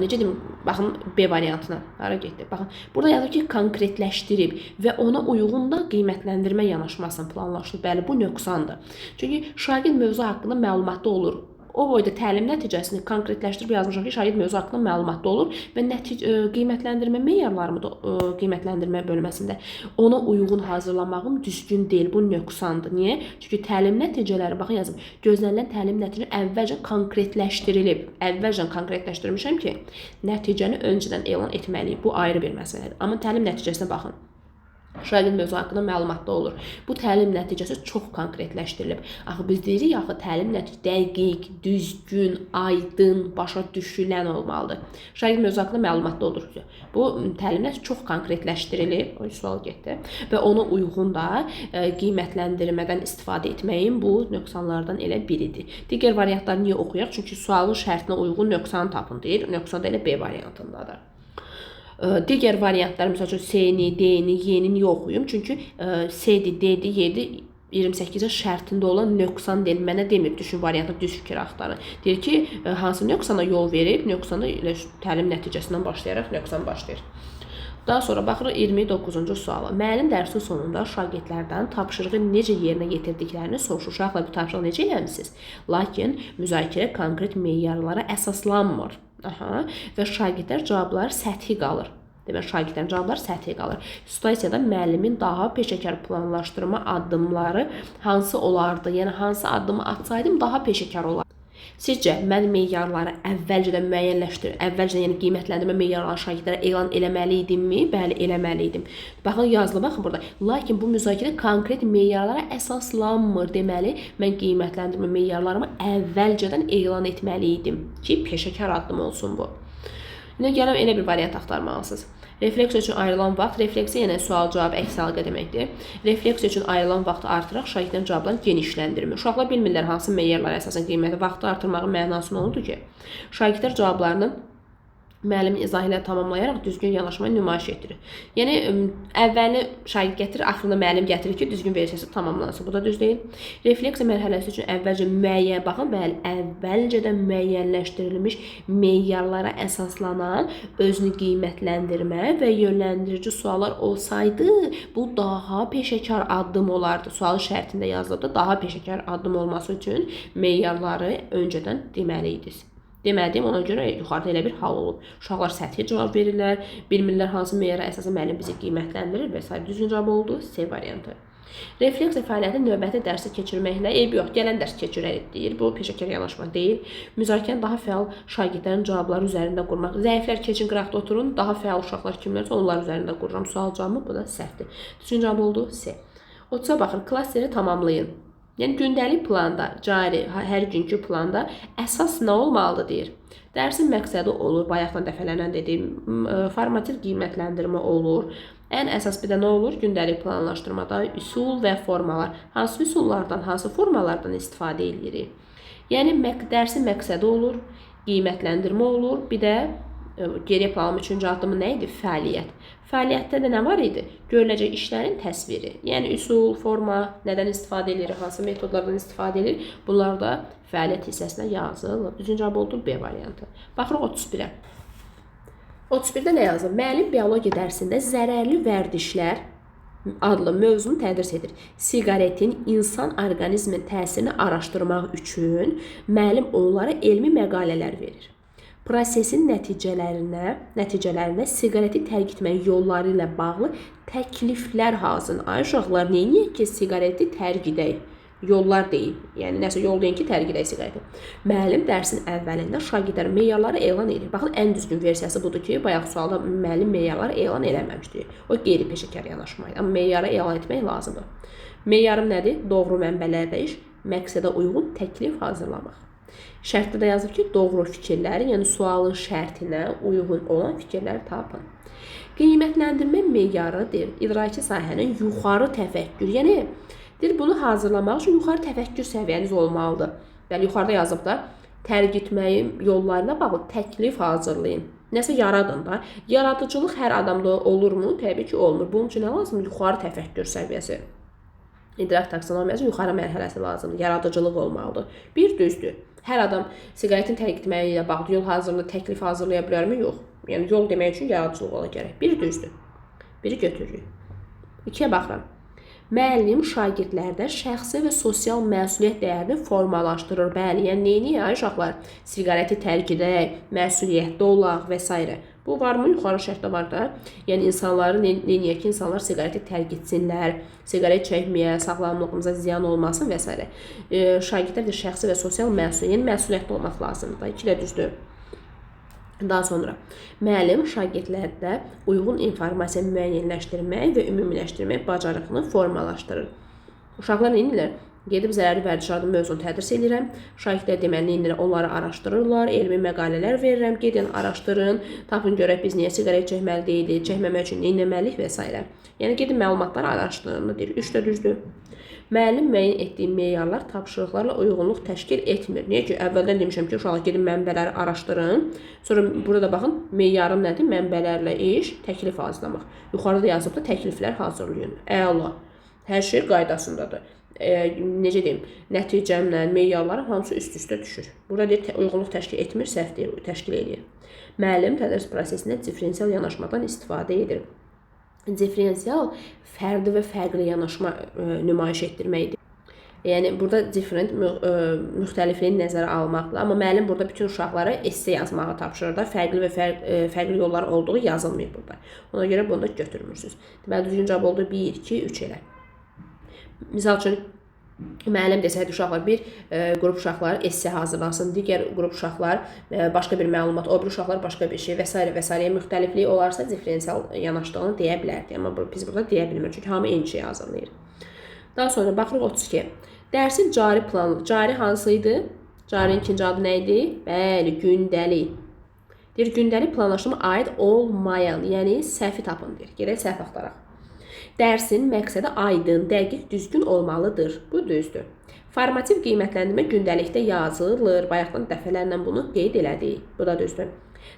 Necə deyim, baxın B variantına. Hara getdi? Baxın, burada yazır ki, konkretləşdirib və ona uyğun da qiymətləndirmə yanaşmasını planlaşdırıb. Bəli, bu nöqsandır. Çünki şagird mövzu haqqında məlumatlı olur. O boyda təlim nəticəsini konkretləşdirib yazmışam ki, şagird mövzu haqqında məlumatlı olur və qiymətləndirmə meyarlarımı da qiymətləndirmə bölməsində ona uyğun hazırlamağım düzgün deyil. Bu nöqsandır. Niyə? Çünki təlim nəticələri, baxın yazım, gözlənilən təlim nəticələri əvvəlcə konkretləşdirilib. Əvvəlcə konkretləşdirmişəm ki, nəticəni öncədən elan etməliyik. Bu ayrı bir məsələdir. Amma təlim nəticəsinə baxın. Şagird mövzu haqqında məlumatlı olur. Bu təlim nəticəsi çox konkretləşdirilib. Axı biz deyirik, axı təlim nəticəsi dəqiq, düzgün, aydın, başa düşülən olmalıdır. Şagird mövzu haqqında məlumatlı olur. Bu təlim nəticəsi çox konkretləşdirilib. O sual getdi. Və ona uyğun da qiymətləndirmədən istifadə etməyin bu nöqsanlardan elə biridir. Digər variantları niyə oxuyaq? Çünki sualın şərtinə uyğun nöqsanı tapın deyir. Nöqsan da elə B variantındadır. Digər variantlar, məsəl üçün C-ni, D-ni, Y-ni niyə oxuyum? Çünki C-di, D-di, Y-di 28-ci şərtində olan nöqsan deyil. Mənə demir, düşün variantı, düz fikir axtarın. Deyir ki, hansı nöqsana yol verib, nöqsanda elə təlim nəticəsindən başlayaraq nöqsan başlayır. Daha sonra baxırıq 29-cu suala. Müəllim dərsin sonunda şagirdlərdən tapşırığı necə yerinə yetirdiklərini soruşur. Uşaqla bu tapşırığı necə eləmisiniz? Lakin müzakirə konkret meyarlara əsaslanmır. Və şagirdlər cavabları səthi qalır. Demək, şagirdlərin cavabları səthi qalır. Situasiyada müəllimin daha peşəkar planlaşdırma addımları hansı olardı? Yəni, hansı addımı atsaydım daha peşəkar olardı? Sizcə, mən meyarları əvvəlcədən müəyyənləşdirir, əvvəlcədən yəni qiymətləndirmə meyarlarını şagirdlərə elan eləməli idimmi? Bəli, eləməli idim. Baxın, yazılı, baxın burada. Lakin bu müzakirə konkret meyarlara əsaslanmır. Deməli, mən qiymətləndirmə meyarlarımı əvvəlcədən elan etməli idim ki, peşəkar addım olsun bu. İndi gələm, elə bir variant axtarmalısınız. Refleksiya üçün ayrılan vaxt, refleksiya yəni sual-cavab əks halqa deməkdir. Refleksiya üçün ayrılan vaxtı artıraq şagirdlərin cavablarını genişləndirmir. Uşaqlar bilmirlər hansı meyarlara əsasən qiyməti vaxtı artırmağın mənası nə oldu ki? Şagirdlər cavablarını müəllimin izahı ilə tamamlayaraq düzgün yanaşmayı nümayiş etdirir. Yəni, əvvəlini şagird gətirir, axırında müəllim gətirir ki, düzgün versiyası tamamlansın. Bu da düz deyil. Refleksiya mərhələsi üçün əvvəlcə müəyyən, baxın, bəli, əvvəlcədən müəyyənləşdirilmiş meyarlara əsaslanan özünü qiymətləndirmə və yönləndirici suallar olsaydı, bu daha peşəkar addım olardı. Sual şərtində yazılıbdı, daha peşəkar addım olması üçün meyarları öncədən deməliydiniz. Demədiyim, ona görə yuxarıda elə bir hal olub. Uşaqlar səthi cavab verirlər, bilmirlər hansı meyara əsasən müəllim bizi qiymətləndirir və s. Düzgün cavab oldu, C variantı. Refleksiya fəaliyyəti növbəti dərsi keçirməklə eybi yox, gələn dərs keçirərik deyir. Bu peşəkar yanaşma deyil. Müzakirəni daha fəal şagirdlərin cavabları üzərində qurmaq. Zəiflər keçin qıraqda oturun, daha fəal uşaqlar kimlərsə onlar üzərində qururam. Sual cavabı bu da səhvdir. Düzgün cavab oldu, C. 30-a baxın, klasteri tamamlayın. Yəni, gündəlik planda, cari, hər günkü planda əsas nə olmalıdır deyir. Dərsin məqsədi olur, bayaqdan dəfələnən dediyim, formativ qiymətləndirmə olur. Ən əsas bir də nə olur? Gündəlik planlaşdırmada üsul və formalar. Hansı üsullardan, hansı formalardan istifadə edirik? Yəni, dərsin məqsədi olur, qiymətləndirmə olur, bir də geriyə planın 3-cü addımı nə idi? Fəaliyyət. Fəaliyyətdə də nə var idi? Görüləcək işlərin təsviri. Yəni üsul, forma, nədən istifadə edilir, hansı metodlardan istifadə edilir? Bunlar da fəaliyyət hissəsinə yazılıb. Düzüncə cavab oldu B variantı. Baxırıq 31-ə. 31-də nə yazılıb? Müəllim biologiya dərsində zərərli vərdişlər adlı mövzunu tədris edir. Siqaretin insan orqanizmin təsirini araşdırmaq üçün müəllim onlara elmi məqalələr verir. Prosesin nəticələrinə siqareti tərk etmək yolları ilə bağlı təkliflər hazırlayın. Ay uşaqlar, neyiniyək ki, siqareti tərk edək? Yollar deyil. Yəni, nəsə yol deyin ki, tərk edək siqareti. Müəllim dərsin əvvəlində şagirdlər meyarları elan edir. Baxın, ən düzgün versiyası budur ki, bayaq sualda müəllim meyarları elan eləməmişdir. O qeyri-peşəkar yanaşmaydı. Amma meyarı elan etmək lazımdır. Meyarım nədir? Doğru mənbələrdə iş, məqsədə uyğun təklif hazırlamaq. Şərtdə də yazır ki, doğru fikirləri, yəni sualın şərtinə uyğun olan fikirləri tapın. Qiymətləndirmə meyarıdır. İdraki sahənin yuxarı təfəkkür, yəni bunu hazırlamaq üçün yuxarı təfəkkür səviyyəniz olmalıdır. Yəni, yuxarıda yazıb da tərk etməyin yollarına bağlı təklif hazırlayın. Nəsə yaradın da. Yaradıcılıq hər adamda olurmu? Təbii ki, olmur. Bunun üçün nə lazımdır? Yuxarı təfəkkür səviyyəsi. İdrak taksonomiyası yuxarı mərhələsi lazımdır. Yaradıcılıq olmalıdır. Bir düzdür. Hər adam siqaretin tərk etməyi ilə bağlı yol hazırlığı, təklif hazırlaya bilərmi? Yox. Yəni, yol demək üçün yaradıcılıq ola gərək. Bir düzdür. Biri götürürük. 2-yə baxıram. Müəllim şagirdlərdə şəxsi və sosial məsuliyyət dəyərini formalaşdırır. Bəli, yəni neyini? Ay uşaqlar, siqareti tərk edək, məsuliyyətli olaq və s. Bu varmı? Yuxarı şərtdə var da. Yəni insanları neyiniyək ki, insanlar siqareti tərk etsinlər, siqaret çəkməyə, sağlamlığımıza ziyan olmasın və s. Şagirdlər də şəxsi və sosial məsuliyyət, yəni məsuliyyətli olmaq lazımdır. 2 də düzdür. Daha sonra müəllim şagirdlərdə uyğun informasiya müəyyənləşdirmək və ümumiləşdirmək bacarığını formalaşdırır. Uşaqlar nə edirlər? Gedib zərərli vərdişlərin mövzunu tədris edirəm. Şagirdlər deməli nə edirlər? Onları araşdırırlar, elmi məqalələr verirəm. Gedin, araşdırın, tapın görək biz niyə siqaret çəkməli deyilik, çəkməmək üçün nə etməliyik və s. Yəni gedin məlumatları araşdırın, deyir. 3 də düzdür. Müəllim müəyyən etdiyi meyarlar tapşırıqlarla uyğunluq təşkil etmir. Niyə ki, əvvəldən demişəm ki, uşaqlar gedin mənbələri araşdırın. Sonra burada baxın, meyarın nədir? Mənbələrlə iş, təklif hazırlamaq. Yuxarıda yazıb da təkliflər hazırlayın. Əla. Hər şey qaydasındadır. Necə deyim, nəticəmlə meyarların hamısı üst-üstə düşür. Burada deyir, uyğunluq təşkil etmir, səhv deyir, təşkil edir. Müəllim tədris prosesində diferensial yanaşmadan istifadə edir. Diferensial fərdi və fərqli yanaşma nümayiş etdirməkdir. Yəni, burada different müxtəlifliyi nəzərə almaqdır. Amma müəllim burada bütün uşaqlara esse yazmağı tapşırır da, fərqli və fərqli yollar olduğu yazılmıyor burada. Ona görə bunu da götürmürsünüz. Deməli, düzgün cavab oldu 1, 2, 3 elə. Misal üçün, müəllim desəydi uşaqlar bir qrup uşaqlar esse hazırlasın, digər qrup uşaqlar başqa bir məlumat, o bir uşaqlar başqa bir şey və s. və s. müxtəlifliyi olarsa diferensial yanaşdığını deyə bilərdik. Amma biz burada deyə bilmirik, çünki hamı eyni şeyi hazırlayır. Daha sonra baxırıq 32. Dərsin cari planı. Cari hansı idi? Carinin ikinci adı nə idi? Bəli, gündəlik. Deyir, gündəlik planlaşdırma aid olmayan, yəni səhvi tapın deyir. Gedək səhv axtaraq. Dərsin məqsədi aydın, dəqiq, düzgün olmalıdır. Bu düzdür. Formativ qiymətləndirmə gündəlikdə yazılır. Bayaqdan dəfələrlə bunu qeyd elədik. Bu da düzdür.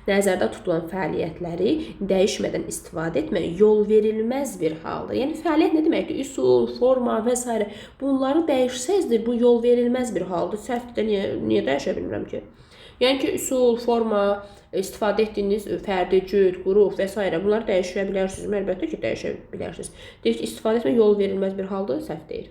Nəzərdə tutulan fəaliyyətləri dəyişmədən istifadə etmək yol verilməz bir haldır. Yəni, fəaliyyət nə deməkdir? Üsul, forma və s. Bunları dəyişsəzdir, bu yol verilməz bir haldır. Səhvdə niyə dəyişə bilmirəm ki? Yəni ki, üsul, forma, istifadə etdiyiniz fərdi, cüt, qrup və s. bunları dəyişə bilərsiniz. Əlbəttə ki, dəyişə bilərsiniz. Deyir ki, istifadə etmək yol verilməz bir haldır, səhv deyil.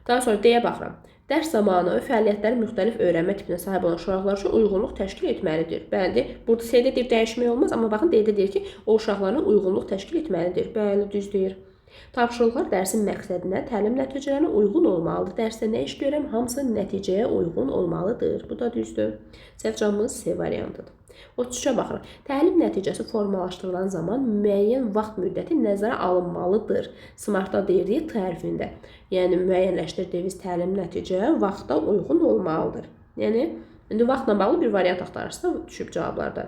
Daha sonra deyə baxıram. Dərs zamanı fəaliyyətlərin müxtəlif öyrənmə tipinə sahib olan uşaqlar üçün uyğunluq təşkil etməlidir. Bəli, burada C-də deyir, dəyişmək olmaz, amma baxın, D-də deyir ki, o uşaqların uyğunluq təşkil etməlidir. Bəli, düz deyir. Tapşırıqlar dərsin məqsədinə, təlim nəticələrinə uyğun olmalıdır. Dərsdə nə iş görəm, hamısı nəticəyə uyğun olmalıdır. Bu da düzdür. Səhv cavabımız C variantıdır. 33-ə baxırıq. Təlim nəticəsi formalaşdırılan zaman müəyyən vaxt müddəti nəzərə alınmalıdır. Smartda deyirdik tərifində. Yəni, müəyyənləşdirdiyiniz təlim nəticə vaxta uyğun olmalıdır. Yəni, indi vaxtla bağlı bir variant axtarırsınız, düşüb cavablarda.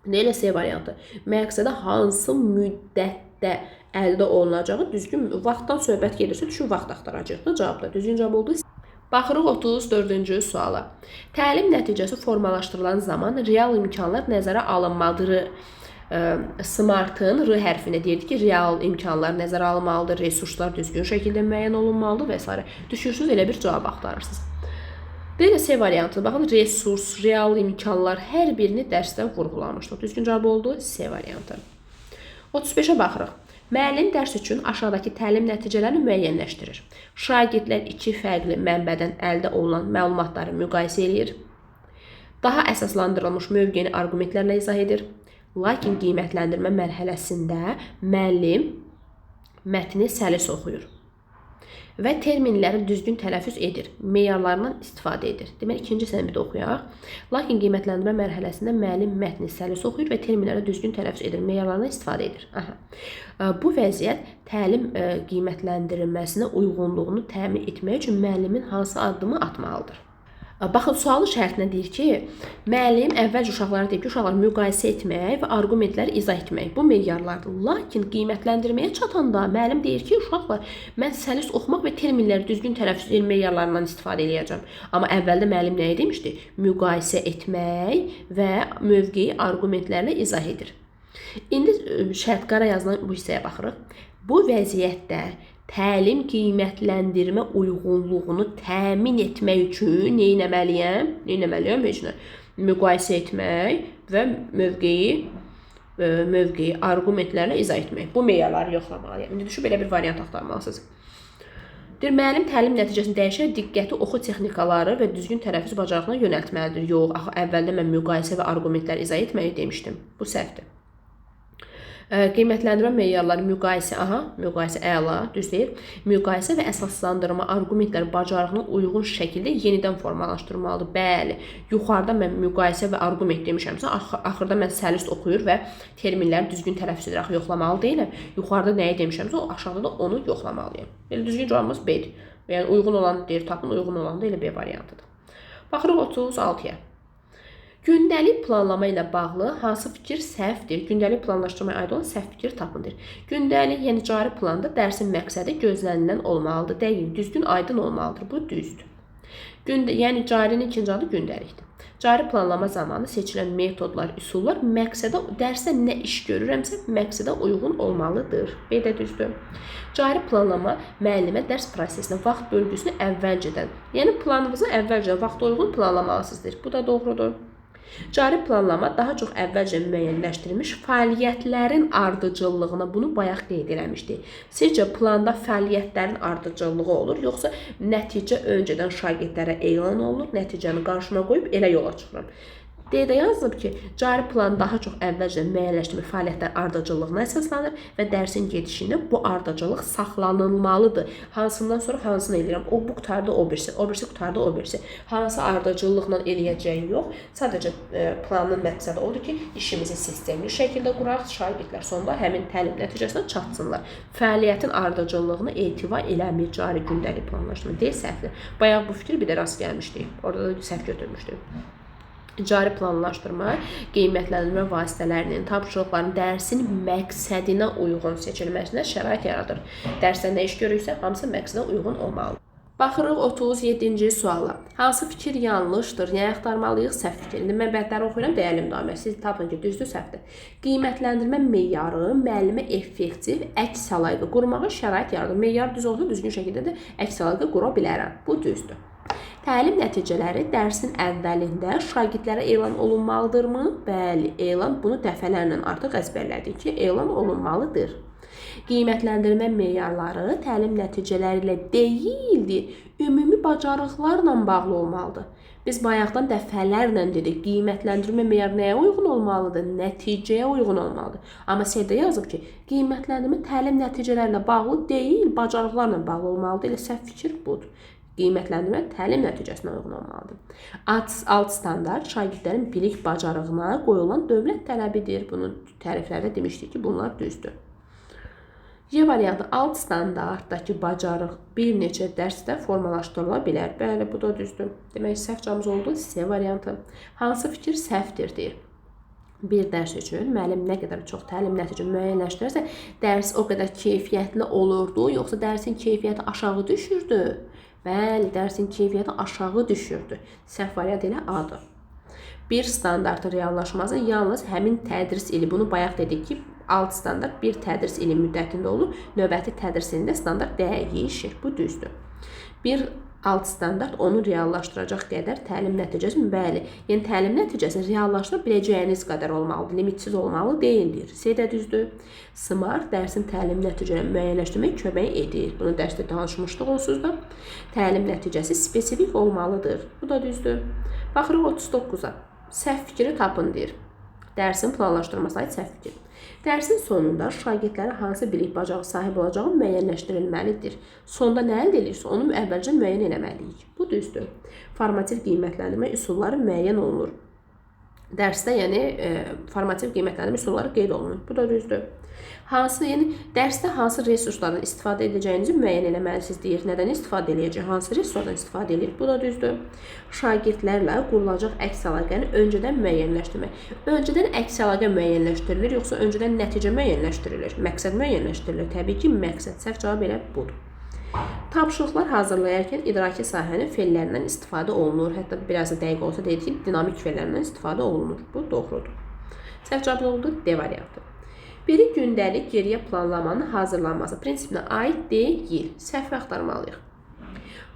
Nə ilə C variantı? Məqsədə hansı müddətdə əldə olunacağı düzgün vaxtdan söhbət gedirsə, düşün vaxt axtaracaqdır cavabda. Düzgün cavab oldu. Baxırıq 34-cü suala. Təlim nəticəsi formalaşdırılan zaman real imkanlar nəzərə alınmalıdır. Smart'ın R hərfinə deyirdi ki, real imkanlar nəzərə alınmalıdır, resurslar düzgün şəkildə müəyyən olunmalıdır və s. Düşürsüz, elə bir cavab axtarırsınız. Deyək C variantı. Baxın, resurs, real imkanlar hər birini dərsdə vurğulamışdıq. Düzgün cavab oldu C variantı. 35-ə baxırıq. Müəllim dərs üçün aşağıdakı təlim nəticələrini müəyyənləşdirir. Şagirdlər iki fərqli mənbədən əldə olunan məlumatları müqayisə edir. Daha əsaslandırılmış mövqeyini arqumentlərlə izah edir. Lakin qiymətləndirmə mərhələsində müəllim mətni səlis oxuyur və terminləri düzgün tələffüz edir, meyarlarından istifadə edir. Demək, ikinci səni bir də oxuyaq. Lakin qiymətləndirmə mərhələsində müəllim mətni səlis oxuyur və terminləri düzgün tələffüz edir, meyarlarından istifadə edir. Bu vəziyyət təlim qiymətləndirilməsinə uyğunluğunu təmin etmək üçün müəllimin hansı addımı atmalıdır? Baxın, sualın şərtinə deyir ki, müəllim əvvəlcə uşaqlara deyir ki, uşaqlar müqayisə etmək və arqumentləri izah etmək. Bu meyarlardır. Lakin qiymətləndirməyə çatanda müəllim deyir ki, uşaqlar, mən səlis oxumaq və terminləri düzgün tələffüz edilən meyarlarından istifadə edəcəm. Amma əvvəldə müəllim nəyə demişdi? Müqayisə etmək və mövqeyi arqumentlərlə izah edir. İndi şərt qara yazılan bu hissəyə baxırıq. Bu vəziyyətdə təlim qiymətləndirmə uyğunluğunu təmin etmək üçün nə etməliyəm? Müqayisə etmək və mövqeyi arqumentlərlə izah etmək. Bu meyarları yoxlamalıyam. İndi düşüb belə bir variant axtarmalısınız. Müəllim təlim nəticəsini dəyişərək diqqəti oxu texnikaları və düzgün tələffüz bacarığına yönəltməlidir. Yox, əvvəldə mən müqayisə və arqumentləri izah etməyi demişdim. Bu səhvdir. Qiymətləndirmə meyarları müqayisə əla, düz deyil. Müqayisə və əsaslandırma arqumentləri bacarığına uyğun şəkildə yenidən formalaşdırmalıdır. Bəli, yuxarıda mən müqayisə və arqument demişəmsə, axırda mən səlis oxuyur və terminləri düzgün tələffüz edərək yoxlamalı deyiləm. Yuxarıda nəyi demişəmsə, aşağıda da onu yoxlamalıyım. Belə düzgün cavabımız B-dir. Yəni uyğun olan deyir, tapın, uyğun olan da elə B variantıdır. Baxırıq 36-ya. Gündəlik planlama ilə bağlı hansı fikir səhvdir? Gündəlik planlaşdırmaya aid olan səhv fikir tapındır. Gündəlik, yəni cari planda dərsin məqsədi gözlənilən olmalıdır. Dəqiq, düzgün, aydın olmalıdır. Bu düzdür. Yəni carinin ikinci adı gündəlikdir. Cari planlama zamanı seçilən metodlar, üsullar dərsə nə iş görürəmsə məqsədə uyğun olmalıdır. B də düzdür. Cari planlama müəllimə dərs prosesinə, vaxt bölgüsünü əvvəlcədən, yəni planınızı əvvəlcə vaxta uyğun planlamalısınızdır. Bu da doğrudur. Cari planlama daha çox əvvəlcə müəyyənləşdirilmiş fəaliyyətlərin ardıcıllığına, bunu bayaq qeyd eləmişdik. Sizcə planda fəaliyyətlərin ardıcıllığı olur, yoxsa nəticə öncədən şagirdlərə elan olunur, nəticəni qarşıma qoyub elə yola çıxıram? D-də yazılıb ki, cari plan daha çox əvvəlcə müəyyənləşdirilmiş fəaliyyətlərin ardıcıllığına əsaslanır və dərsin gedişində bu ardıcıllıq saxlanılmalıdır. Hansından sonra hansını eləyirəm? O bu qutarda o birisi qutarda o birisi. Hansı ardıcıllıqla eləyəcəyi yox. Sadəcə planın məqsədi odur ki, işimizi sistemli şəkildə quraq, şagirdlər sonunda həmin təlim nəticəsinə çatsınlar. Fəaliyyətin ardıcıllığını etibar eləmir cari gündəlik planlaşdırma. D səhvdir. Bayaq bu fikir bir də rast gəlmişdik. Orada da səhv götürmüşdük. Cari planlaşdırma, qiymətləndirmə vasitələrinin, tapşırıqların dərsin məqsədinə uyğun seçilməsinə şərait yaradır. Dərsdə nə iş görürsə, hamısı məqsədə uyğun olmalıdır. Baxırıq 37-ci suala. Hansı fikir yanlışdır? Yəni axtarmalıyıq səhv fikir. İndi mən bəhətləri oxuyuram, dəyərli müdahilə. Siz tapın ki, düzdür, səhvdir. Qiymətləndirmə meyarı müəllimə effektiv əks əlaqə qurmağa şərait yaradır. Meyar düz olsa düzgün şəkildə də əks əlaqə qura bilərəm. Bu düzdür. Təlim nəticələri dərsin əvvəlində şagirdlərə elan olunmalıdırmı? Bəli, elan, bunu dəfələrlə artıq əzbərlədik ki, elan olunmalıdır. Qiymətləndirmə meyarları təlim nəticələri ilə deyildir, ümumi bacarıqlarla bağlı olmalıdır. Biz bayaqdan dəfələrlə dedik, qiymətləndirmə meyarı nəyə uyğun olmalıdır? Nəticəyə uyğun olmalıdır. Amma C-də yazıb ki, qiymətləndirmə təlim nəticələrlə bağlı deyil, bacarıqlarla bağlı olmalıdır. Elə səhv fikir budur. Qiymətləndirmə təlim nəticəsinə uyğun olmalıdır. Alt standart şagirdlərin bilik bacarığına qoyulan dövlət tələbidir. Bunun təriflərdə demişdik ki, bunlar düzdür. C variantı alt standartdakı bacarıq bir neçə dərsdə formalaşdırıla bilər. Bəli, bu da düzdür. Demək, səhv cavabımız oldu C variantı. Hansı fikir səhvdir deyir. Bir dərs üçün müəllim nə qədər çox təlim nəticə müəyyənləşdirərsə, dərs o qədər keyfiyyətli olurdu, yoxsa dərsin keyfiyyəti aşağı düşürdü? Bəli, dərsin keyfiyyəti aşağı düşürdü. Səhv variant elə A-dır. Bir standartın reallaşması yalnız həmin tədris ili, bunu bayaq dedik ki, 6 standart bir tədris ili müddətində olur. Növbəti tədris ilində standart dəyişir. Bu düzdür. Bir alt standart onu reallaşdıracaq qədər təlim nəticəsi, bəli, yəni təlim nəticəsi reallaşdıra biləcəyiniz qədər olmalıdır, limitsiz olmalı deyildir. C də düzdür. SMART dərsin təlim nəticələrini müəyyənləşdirməyə kömək edir. Bunu dərsdə danışmışdıq onsuz da. Təlim nəticəsi spesifik olmalıdır. Bu da düzdür. Baxırıq 39-a. Səhv fikri tapın deyir. Dərsin planlaşdırması aid səhv fikir. Dərsin sonunda şagirdlərə hansı bilik bacarığı sahib olacağı müəyyənləşdirilməlidir. Sonda nə əldə edirsə, onu əvvəlcə müəyyən etməliyik. Bu düzdür. Formativ qiymətləndirmə üsulları müəyyən olunur. Dərsdə formativ qiymətləndirmə üsulları qeyd olunur. Bu da düzdür. Dərsdə hansı resurslardan istifadə edəcəyinizi müəyyən etməlisiniz deyir. Nədən istifadə edəcək? Hansı resurslardan istifadə edilir? Bu da düzdür. Şagirdlərlə qurulacaq əks əlaqəni öncədən müəyyənləşdirmək. Öncədən əks əlaqə müəyyənləşdirilir, yoxsa öncədən nəticə müəyyənləşdirilir? Məqsəd müəyyənləşdirilir. Təbii ki, məqsəd. Səhv cavab elə budur. Tapşırıqlar hazırlayarkən idraki sahənin fellərindən istifadə olunur. Hətta biraz da dəqiq olsa deyək ki, dinamik fellərindən istifadə olunur. Bu doğrudur. Səhv cavab oldu? D variantı. Biri gündəlik geriyə planlamanın hazırlanması prinsipinə aid deyil. Səhv axtarmalıyıq.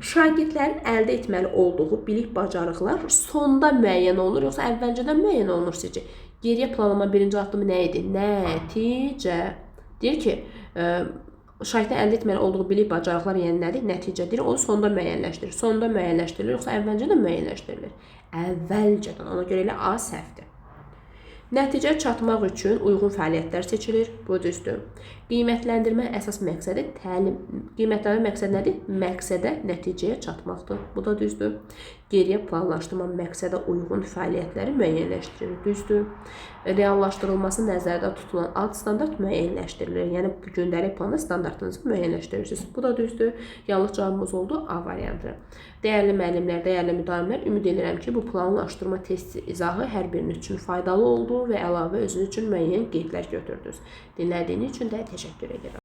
Şagirdlərin əldə etməli olduğu bilik bacarıqlar sonda müəyyən olunur, yoxsa əvvəlcədən müəyyən olunur sizcə? Geriyə planlama birinci addımı nə idi? Nəticə. Deyir ki, şagirdlərin əldə etməli olduğu bilik bacarıqlar yəni nədir? Nəticədir. O sonda müəyyənləşdirir. Sonda müəyyənləşdirilir, yoxsa əvvəlcədən müəyyənləşdirilir? Əvvəlcədən. Ona görə elə A səhvdir. Nəticəyə çatmaq üçün uyğun fəaliyyətlər seçilir. Bu düzdür. Qiymətləndirmə əsas məqsədi təlim. Qiymətləndirmə məqsədi nədir? Məqsədə, nəticəyə çatmaqdır. Bu da düzdür. Geriyə planlaşdırma məqsədə uyğun fəaliyyətləri müəyyənləşdirir. Düzdür. Reallaşdırılması nəzərdə tutulan alt standart müəyyənləşdirilir. Yəni gündəlik planda standartınızı müəyyənləşdirirsiniz. Bu da düzdür. Yanlış cavabımız oldu A variantı. Dəyərli müəllimlər, dəyərli müdavimlər, ümid edirəm ki, bu planlaşdırma testi izahı hər biriniz üçün faydalı oldu və əlavə özünüz üçün müəyyən qeydlər götürdünüz. Dinlədiyiniz üçün də təşəkkür edirəm.